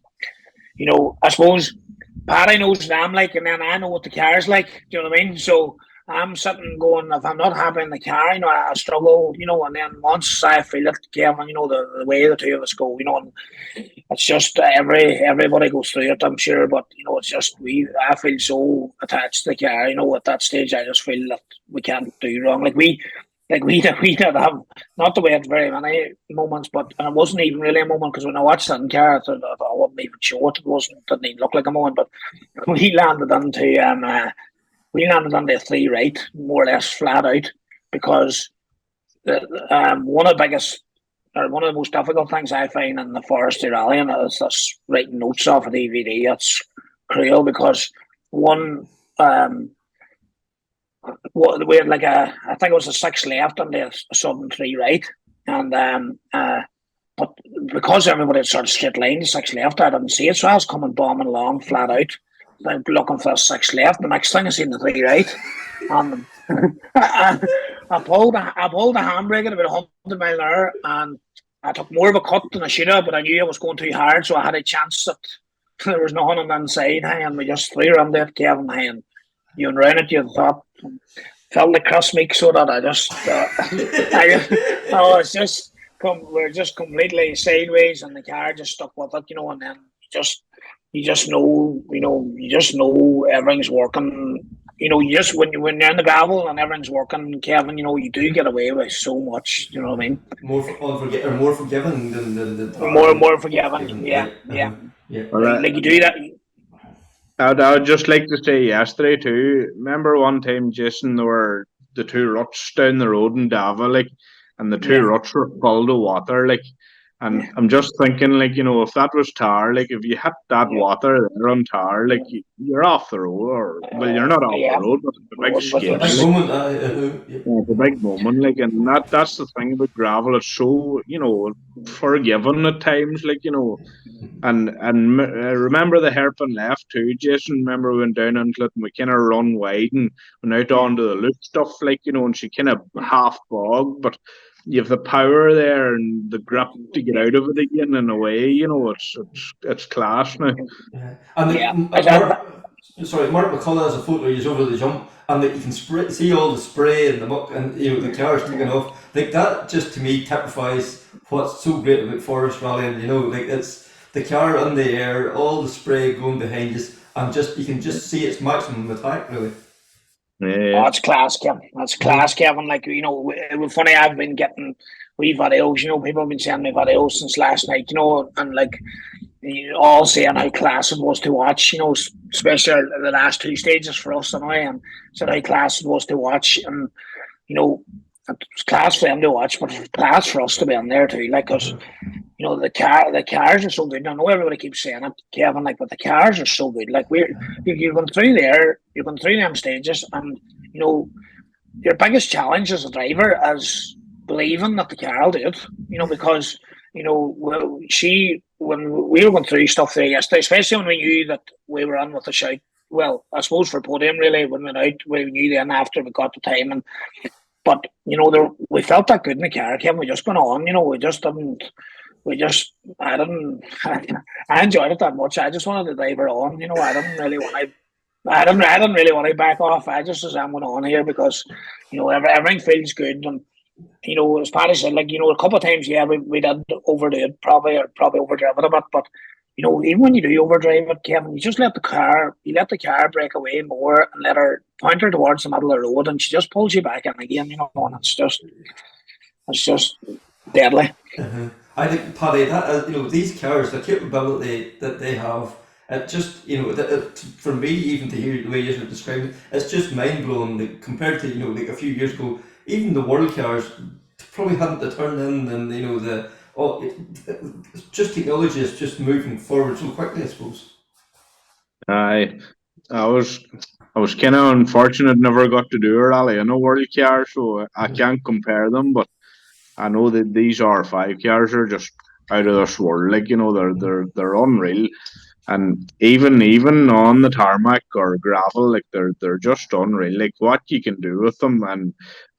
you know, I suppose Paddy knows what I'm like, and then I know what the car's like. Do you know what I mean? So I'm sitting going, if I'm not happy in the car, you know, I struggle, you know, and then once I feel it, Kevin, you know, the way the two of us go, you know, and it's just everybody goes through it, I'm sure, but you know, it's just I feel so attached to the car, you know, at that stage I just feel that we can't do wrong. We did have, not the way it's very many moments, but it wasn't even really a moment, because when I watched that in car, I thought I wouldn't even show it. Didn't even look like a moment, but we landed into a 3 right, more or less flat out, because one of the most difficult things I find in the forestry rallying is this writing notes off a DVD. That's cruel, because one, we had I think it was a 6 left and a sudden 3 right, and but because everybody had sort of straight line the 6 left, I didn't see it, so I was coming bombing along flat out, looking for a 6 left. The next thing I seen the 3 right, and I pulled the handbrake at about 100 mile an hour, and I took more of a cut than I should have, but I knew I was going too hard, so I had a chance that there was nothing on the inside, and we just threw around that, Kevin, and you ran it, you thought, felt like Chris Meek, so that we're just completely sideways, and the car just stuck with it, you know, and then you just know everything's working you just when you're in the gravel and everything's working, Kevin, you do get away with so much. You know what I mean? More forgiving than the tar. More forgiving. Yeah. Yeah. Like you do that. I would just like to say yesterday too. Remember one time, Jason, there were the two ruts down the road in Dava, like, and the two ruts were full of water, like. And I'm just thinking, like, if that was tar, like, if you hit that water there on tar, like, you're off the road, or well, you're not off the road, but it's a big skid. Big moment, It's a big moment, like, and that's the thing about gravel. It's so forgiving at times, like, and remember the hairpin left too, Jason. Remember we went down into it and we kind of run wide and went out onto the loop stuff, like, and she kind of half bogged, but you have the power there and the grip to get out of it again in a way, it's class now. And Mark McCullough has a photo. He's over the jump, and you can see all the spray and the muck, and the cars taking off. Like that, just to me typifies what's so great about forest rallying. Like it's the car in the air, all the spray going behind us, and you can just see its maximum attack, really. Yeah. Oh, it's class, Kevin. That's class, Kevin. Like, it was funny. I've been getting wee videos. People have been sending me videos since last night. And like all saying how class it was to watch. Especially the last two stages for us anyway, and said how class it was to watch. And it's class for them to watch, but it's class for us to be in there too. Like, cause the cars are so good. I know everybody keeps saying it, Kevin, like, but the cars are so good. Like, you're going through there, you're going through them stages, and your biggest challenge as a driver is believing that the car will do it. Because when we were going through stuff there yesterday, especially when we knew that we were in with a shout. Well, I suppose for podium, really, when we went out, we knew then after we got the time, but we felt that good in the car, Kevin. We just went on. We just didn't. I enjoyed it that much. I just wanted to drive her on. I didn't really want to back off. I just said I'm going on here because, everything feels good. And, as Paddy said, like, a couple of times, we did overdo it, probably overdrive it a bit. But, even when you do overdrive it, Kevin, you just let the car break away more and let her point her towards the middle of the road, and she just pulls you back in again, and it's just deadly. Uh-huh. I think, Paddy, that these cars, the capability that they have, it just for me, even to hear the way you're describing it, it's just mind blowing. Like, compared to like a few years ago, even the world cars probably hadn't the turn in, and just technology is just moving forward so quickly, I suppose. I was kind of unfortunate, never got to do a rally in a world car, so I can't compare them, but I know that these R5 cars are just out of this world. Like, they're unreal, and even on the tarmac or gravel, like they're just unreal. Like, what you can do with them, and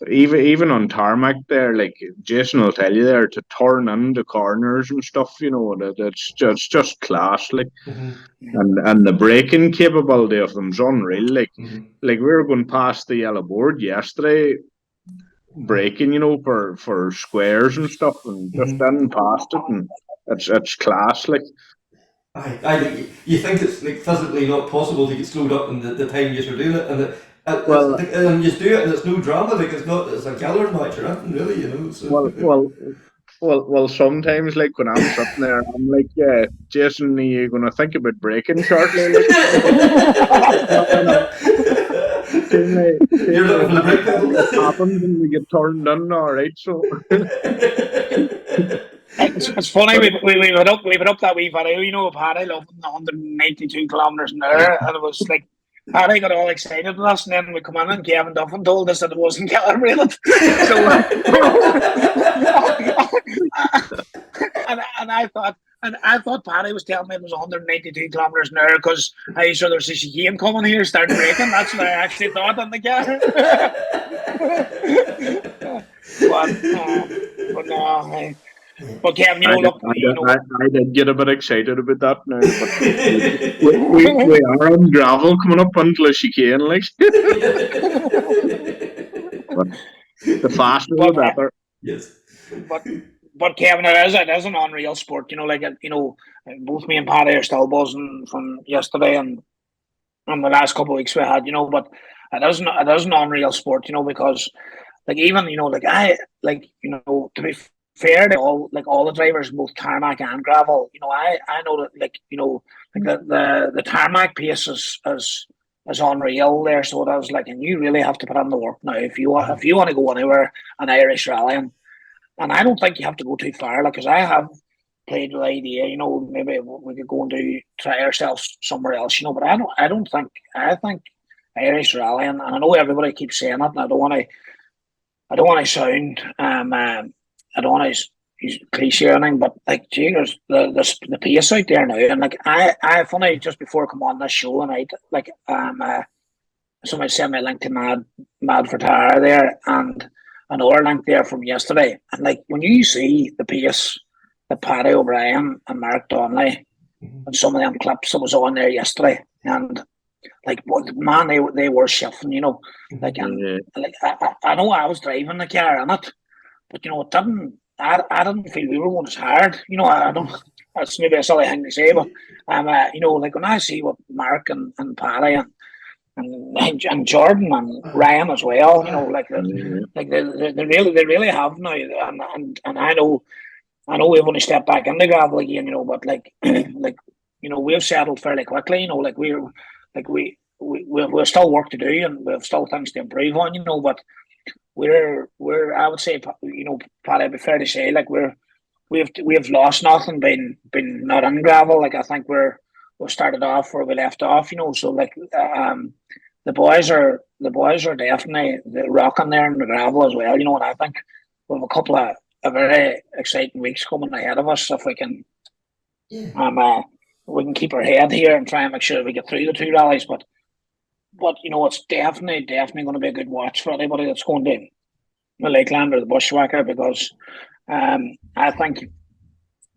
even on tarmac there, like Jason will tell you there, to turn into corners and stuff. It's just class. Like, and the braking capability of them's unreal. Like, like we were going past the yellow board yesterday, braking, for squares and stuff, and just in past it, and it's class. Like, I think you think it's like physically not possible to get slowed up in the time you're doing it, and and you just do it, and it's no drama. Like, it's a gallery match or anything, really. So. Well, sometimes, like, when I'm sitting there, I'm like, yeah, Jason, are you going to think about braking shortly? Like, you're looking for the brake pedal. What happens when we get turned in, all right, so... It's funny, we put up that wee video, of Paddy loving the 192 kilometres an hour, and it was like, Paddy got all excited with us, and then we come in and Kevin Duffin told us that it wasn't calibrated. And I thought Paddy was telling me it was 192 kilometres an hour because I saw there's a chicane coming here, start braking. That's what I actually thought on the car. But Kevin, I did get a bit excited about that now, but we are on gravel coming up onto a chicane, like. But the faster the better. Yes. But Kevin, it is an unreal sport. Both me and Paddy are still buzzing from yesterday, and on the last couple of weeks we had, but it is an unreal sport, because like even, like to be fair to all the drivers, both tarmac and gravel, I know that like the tarmac pace is unreal there. So it was like, and you really have to put in the work now if you want to go anywhere an Irish rallying. And I don't think you have to go too far, like, because I have played with the idea, maybe we could go and try ourselves somewhere else, but I think Irish rallying, and I know everybody keeps saying it, and I don't want to sound I don't want to cliche or anything, but like, gee, there's the pace out there now, and like I funny just before I come on this show, and like somebody sent me a link to Mad for Tara there, and another link there from yesterday, and like when you see the pace that Paddy O'Brien and Mark Donnelly and some of them clips that was on there yesterday, and like, man, they were shifting, like, and like I know I was driving the car in it, but it didn't. I didn't feel we were going as hard. I don't. That's maybe a silly thing to say, but like when I see what Mark and Paddy and Jordan and Ryan as well, like they really have now, and I know we've only stepped back in the gravel again, but like we've settled fairly quickly, like we've still work to do, and we've still things to improve on, but we're I would say, Paddy, it'd be fair to say, like we've lost nothing being not in gravel. Like I think we started off where we left off, so like the boys are definitely rocking there in the gravel as well, and I think we have a couple of very exciting weeks coming ahead of us if we can we can keep our head here and try and make sure we get through the two rallies, but it's definitely going to be a good watch for anybody that's going to the Lakeland or the Bushwhacker, because I think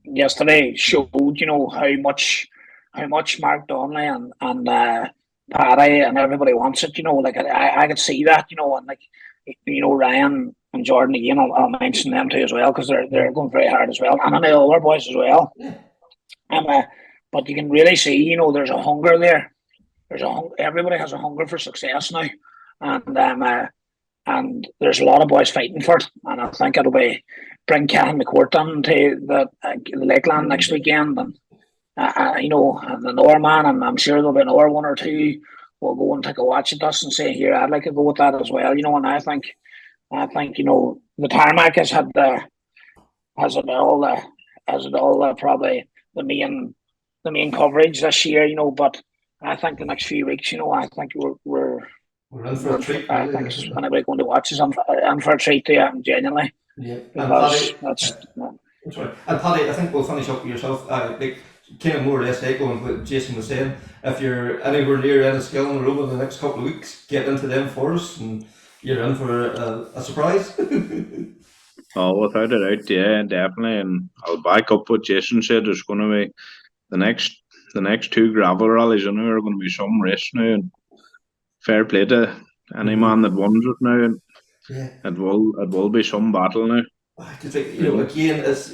yesterday showed how much Mark Donnelly and Paddy and everybody wants it. Like I could see that. And like Ryan and Jordan again. I'll mention them too as well, because they're going very hard as well, and I know other boys as well. But you can really see there's a hunger there. Everybody has a hunger for success now, and there's a lot of boys fighting for it. And I think it'll be bring Cahan McCrudden to the Lakeland next weekend, and and another man, and I'm sure there'll be another one or two will go and take a watch at us and say, here, I'd like to go with that as well. And I think the Tarmac has it all probably the main coverage this year. But I think the next few weeks, I think we're in for a treat. I think anybody going to watch us, I'm for a treat, genuinely. Yeah, because that's right. And Paddy, I think we'll finish up with yourself. Like kind of more or less echoing what Jason was saying. If you're anywhere near Enniskillen or over the next couple of weeks, get into them for us, and you're in for a surprise. Oh, without a doubt, yeah, definitely. And I'll back up what Jason said. There's going to be the next two gravel rallies. I know are going to be some race now, and fair play to any man that wins it now. And it will be some battle now. Again, it's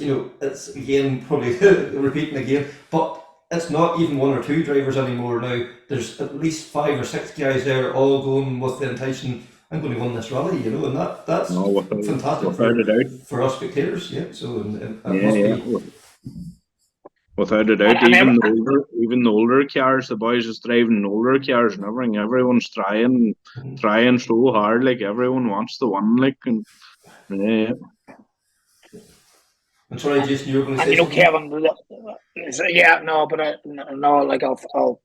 again probably repeating again, but it's not even one or two drivers anymore now. There's at least 5 or 6 guys there, all going with the intention, I'm going to win this rally, and that's fantastic for us spectators. Yeah, so it must be. Without a doubt, even the older cars, the boys is driving older cars and everything. Everyone's trying so hard, like everyone wants to win, like, and yeah. I'm sorry, Jason, you were going to say something? Kevin, like I'll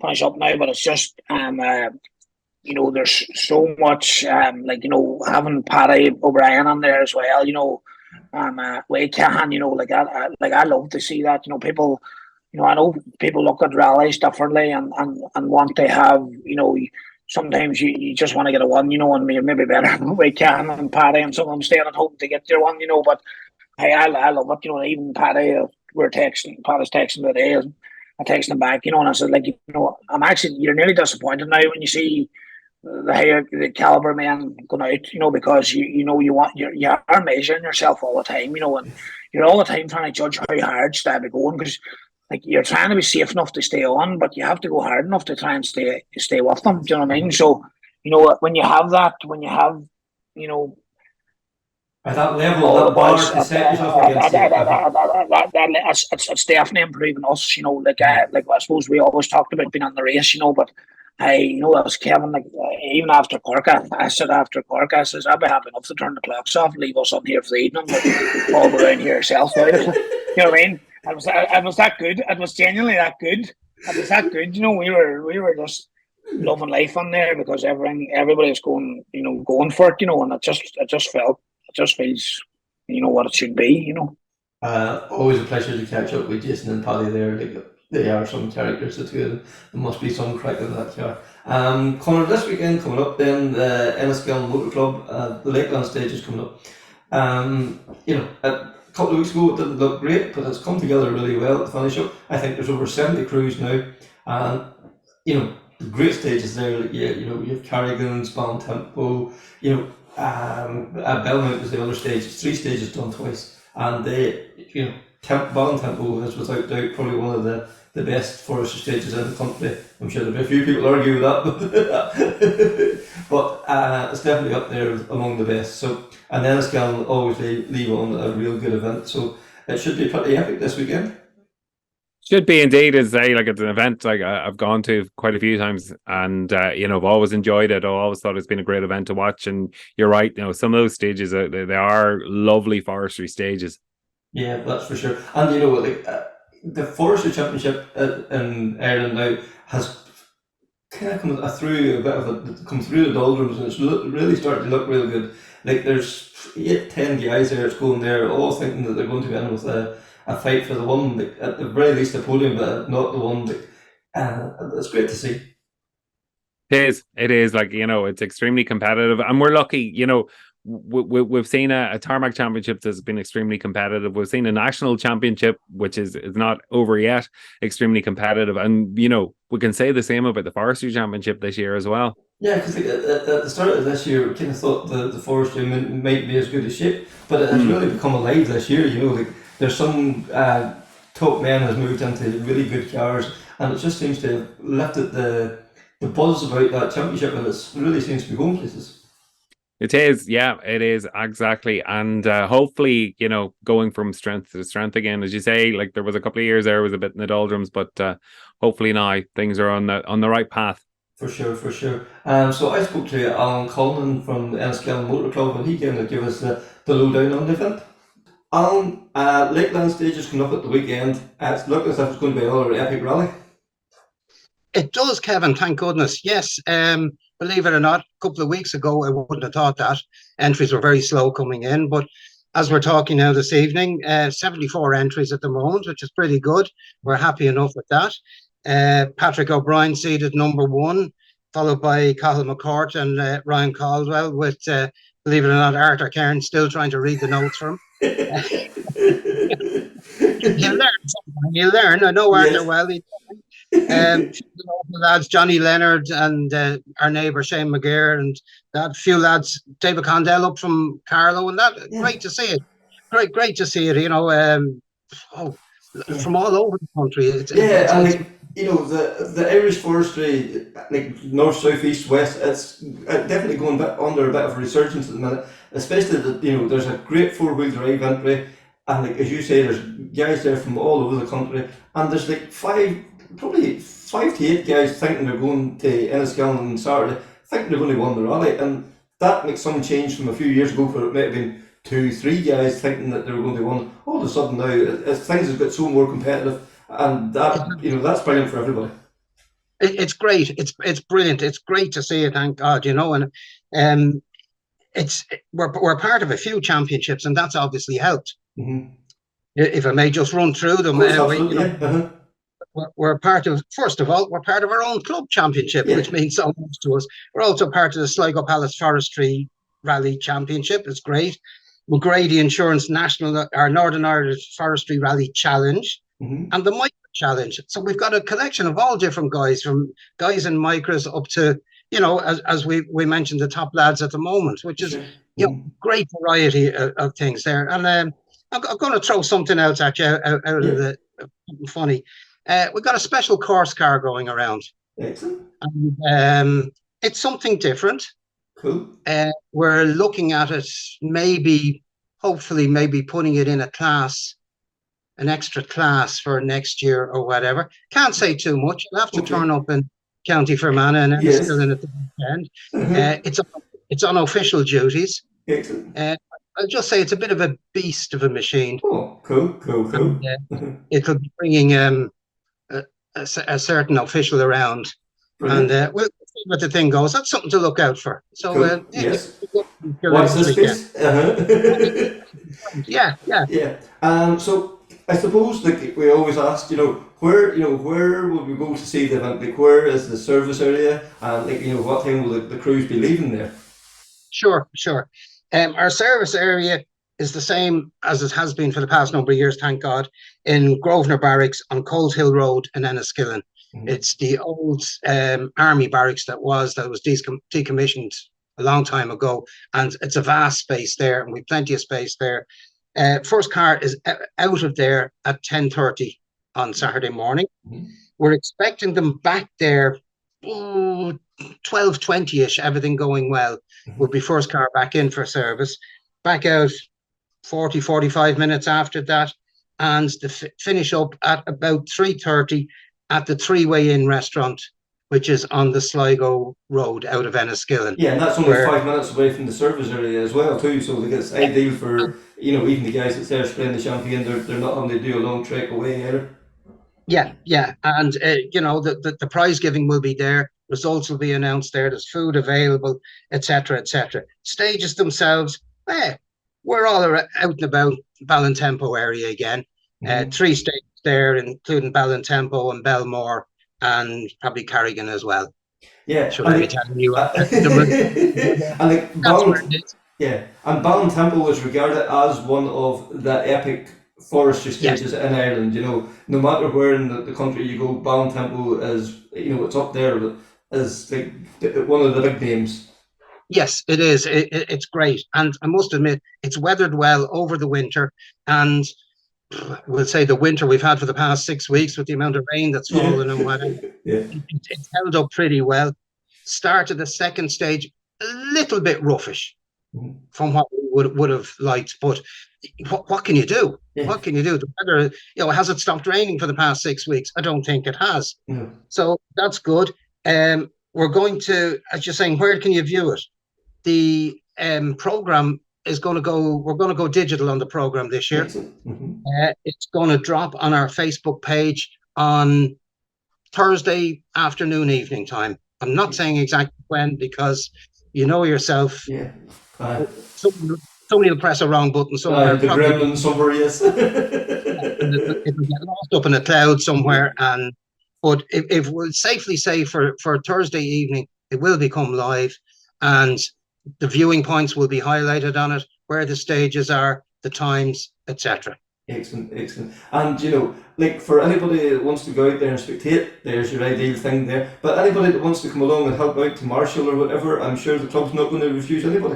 finish up now, but it's just there's so much having Paddy O'Brien on there as well, we can, I love to see that, people, I know people look at rallies differently and want to have, sometimes you just want to get a one, and maybe better we can, and Paddy and some of them staying at home to get their one, but hey, I love it, even Paddy, Paddy's texting today, I texted him back, and I said, like, I'm actually, you're nearly disappointed now when you see the caliber men going out, because you are measuring yourself all the time, and you're all the time trying to judge how hard should I be going, because like you're trying to be safe enough to stay on, but you have to go hard enough to try and stay with them. Do you know what I mean? So, when you have that, At that level, all the that bar boys, to set yourself against it. it's definitely improving us. Like I suppose we always talked about being on the race. But I was Kevin. Like even after Cork, I said after Cork, I says I'd be happy enough to turn the clocks off and leave us on here for the evening, but all go around here yourself. Right? You know what I mean? It was that good. It was genuinely that good. It was that good. We were just loving life on there because everybody was going for it. And it just feels, what it should be. Always a pleasure to catch up with Jason and Paddy there. They are some characters, the two of them. There must be some crack in that car. Conor, this weekend coming up, then the Enniskillen Motor Club, the Lakeland stage is coming up. A couple of weeks ago it didn't look great, but it's come together really well at the finish up. I think there's over 70 crews now, and great stages there. Like, you have Carrigan, Span Tempo, Belmont is the other stage. It's 3 stages done twice, and Ballon Tempo is without doubt probably one of the best forestry stages in the country. I'm sure there'll be a few people argue with that, but it's definitely up there among the best. So, and then Enniskillen always leave on a real good event, so it should be pretty epic this weekend. Should be indeed, as I say, like it's an event like I've gone to quite a few times, and I've always enjoyed it. I've always thought it's been a great event to watch. And you're right, some of those stages they are lovely forestry stages. Yeah, that's for sure. And the forestry championship in Ireland now has kind of come through the doldrums, and it's really starting to look real good. Like there's 8-10 guys there that's going there, all thinking that they're going to be in with a fight for the one, at the very least the podium, but not the one. It's great to see. It is like, it's extremely competitive, and we're lucky, we've seen a Tarmac championship that's been extremely competitive. We've seen a national championship, which is not over yet, extremely competitive. And, we can say the same about the forestry championship this year as well. Yeah, because at the start of this year, we kind of thought the forestry might be as good as shape, but it has really become alive this year. There's some top men has moved into really good cars, and it just seems to have lifted the buzz about that championship, and it really seems to be going places. It is, yeah, it is exactly, and hopefully, going from strength to strength again, as you say. Like there was a couple of years there was a bit in the doldrums, but hopefully now things are on the right path. For sure. So I spoke to Alan Cullinan from the Enniskillen Motor Club, and he came to give us the lowdown on the event. Alan, Lakeland stage is coming up at the weekend. It's looking as if it's going to be another epic rally. It does, Kevin, thank goodness. Yes, believe it or not, a couple of weeks ago I wouldn't have thought that. Entries were very slow coming in, but as we're talking now this evening, 74 entries at the moment, which is pretty good. We're happy enough with that. Patrick O'Brien seated number 1, followed by Cathal McCourt and Ryan Caldwell, with, believe it or not, Arthur Cairn still trying to read the notes for him. You learn. I know Arthur well. The lads, Johnny Leonard and our neighbour Shane McGear, and that few lads, David Condell up from Carlow, and that great to see it. Great to see it. From all over the country. The Irish forestry, like north, south, east, west, it's definitely going under a bit of a resurgence at the minute. Especially that there's a great 4-wheel drive entry, and like as you say, there's guys there from all over the country, and there's like 5 to 8 guys thinking they're going to Enniskillen on Saturday, thinking they've only won the rally, and that makes some change from a few years ago where it might have been 2-3 guys thinking that they were going to win. All of a sudden now, things have got so more competitive, and that that's brilliant for everybody. It's great. It's brilliant. It's great to see it. Thank God, and we're part of a few championships, and that's obviously helped. Mm-hmm. If I may just run through them, we're part of. First of all, we're part of our own club championship, which means so much to us. We're also part of the Sligo Pallets Forestry Rally Championship. It's great. McGrady Insurance National, our Northern Irish Forestry Rally Challenge, and the Micra Challenge. So we've got a collection of all different guys, from guys in Micras up to, as we mentioned, the top lads at the moment, which is great variety of things there. And I'm going to throw something else at you out of the something funny. We've got a special course car going around. Excellent. And, it's something different. Cool. We're looking at it, hopefully, putting it in a class, an extra class for next year or whatever. Can't say too much. You'll have to turn up in County Fermanagh and Enniskillen at the weekend. It's on official duties. Excellent. I'll just say it's a bit of a beast of a machine. Oh, cool. And, it'll be bringing a certain official around. Brilliant. And we'll see what the thing goes. That's something to look out for. So, cool. Yes. Watch this space. Yeah. So I suppose, like we always ask, where will we go to see the event? Like, where is the service area, and what time will the crews be leaving there? Sure. Our service area is the same as it has been for the past number of years, thank God, in Grosvenor Barracks on Cold Hill Road in Enniskillen. Mm-hmm. It's the old army barracks that was decommissioned a long time ago, and it's a vast space there, and we've plenty of space there. First car is out of there at 10:30 on Saturday morning. Mm-hmm. We're expecting them back there 12:20ish, everything going well. Mm-hmm. Will be first car back in for service, back out 45 minutes after that, and the finish up at about 3:30 at the Three-Way Inn restaurant, which is on the Sligo Road out of Enniskillen. Yeah, and that's only 5 minutes away from the service area as well too, so it's ideal for even the guys that's there spraying the champagne. They're not having to do a long trek away either. Yeah, and the prize giving will be there. Results will be announced there. There's food available, etc. Stages themselves, we're all out and about Ballintempo area again. 3 stages there, including Ballintempo and Belmore, and probably Carrigan as well. Yeah, should I be telling you? And Ballintempo is regarded as one of the epic forestry stages in Ireland. No matter where in the country you go, Ballintempo is it's up there as like one of the big names. Yes, it is. It's great, and I must admit it's weathered well over the winter, and we'll say the winter we've had for the past 6 weeks with the amount of rain that's fallen and whatever. It's held up pretty well. Start of the second stage a little bit roughish from what we would have liked, but what can you do? What can you do? The weather, has it stopped raining for the past 6 weeks? I don't think it has. So that's good. We're going to, as you're saying, where can you view it? The program is going to go. We're going to go digital on the program this year. It's going to drop on our Facebook page on Thursday afternoon, evening time. I'm not saying exactly when, because you know yourself. Somebody will press a wrong button somewhere. The gremlin somewhere, yes. It will get lost up in a cloud somewhere. But if we'll safely say for Thursday evening, it will become live, and the viewing points will be highlighted on it, where the stages are, the times, etc. Excellent. And like for anybody that wants to go out there and spectate, there's your ideal thing there. But anybody that wants to come along and help out to marshal or whatever, I'm sure the club's not going to refuse anybody.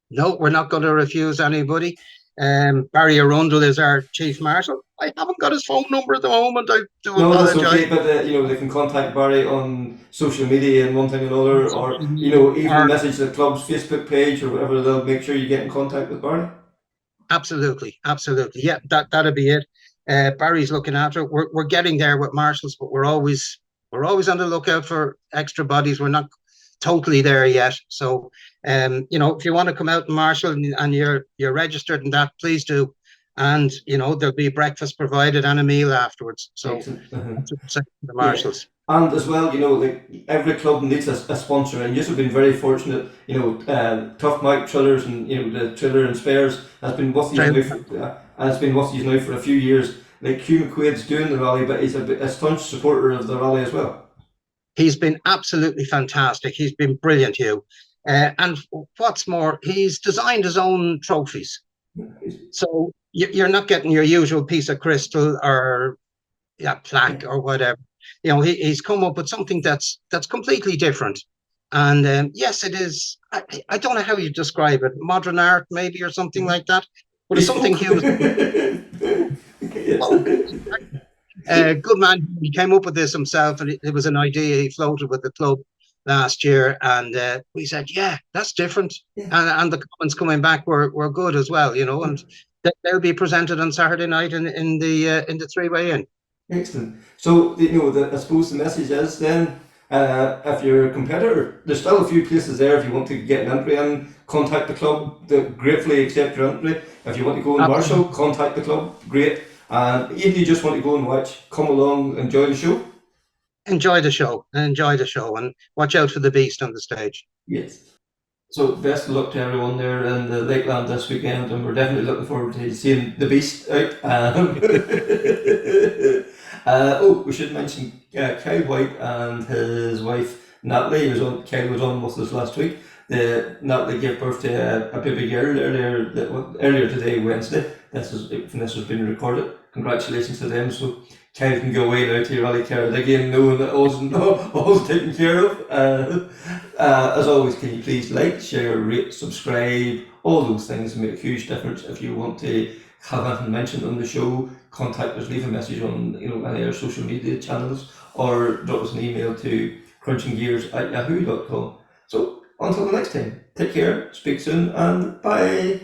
No, we're not going to refuse anybody. Barry Arundel is our chief marshal. I haven't got his phone number at the moment. I do apologise. That's okay, but they can contact Barry on social media and one thing or another, or even message the club's Facebook page or whatever. They'll make sure you get in contact with Barry. Absolutely. Yeah, that'll be it. Barry's looking after it. We're getting there with marshals, but we're always on the lookout for extra bodies. We're not totally there yet. So, if you want to come out and marshal and you're registered and that, please do. And there'll be breakfast provided and a meal afterwards. So the marshals. And as well, like every club needs a sponsor, and you've been very fortunate. Tough Mike Trillers and the Triller and Spares has been with you now for a few years. Like Hugh McQuaid's doing the rally, but he's a staunch supporter of the rally as well. He's been absolutely fantastic. He's been brilliant, Hugh. And what's more, he's designed his own trophies. So you're not getting your usual piece of crystal or plaque or whatever. He's come up with something that's completely different. And yes, it is. I don't know how you describe it. Modern art, maybe, or something like that. But it's something he was good man. He came up with this himself, and it was an idea he floated with the club last year, and we said, yeah, that's different. And the comments coming back were good as well, you know, and they'll be presented on Saturday night in the three-way in. Excellent. So, you know, I suppose the message is then, if you're a competitor, there's still a few places there if you want to get an entry in, contact the club, they gratefully accept your entry. If you want to go and marshal, contact the club, great. And if you just want to go and watch, come along, enjoy the show. Enjoy the show, and watch out for the beast on the stage. Yes. So best of luck to everyone there in the Lakeland this weekend, and we're definitely looking forward to seeing the beast out. We should mention Kyle White and his wife Natalie. Kyle was on with us last week. Natalie gave birth to a baby girl earlier today, Wednesday. This has been recorded. Congratulations to them. So Kyle can go away now to Rally Carrot again, knowing that all's taken care of. As always, can you please like, share, rate, subscribe, all those things make a huge difference. If you want to have anything mentioned on the show, contact us, leave a message on any of our social media channels, or drop us an email to crunchinggears@yahoo.com. So until the next time, take care, speak soon, and bye.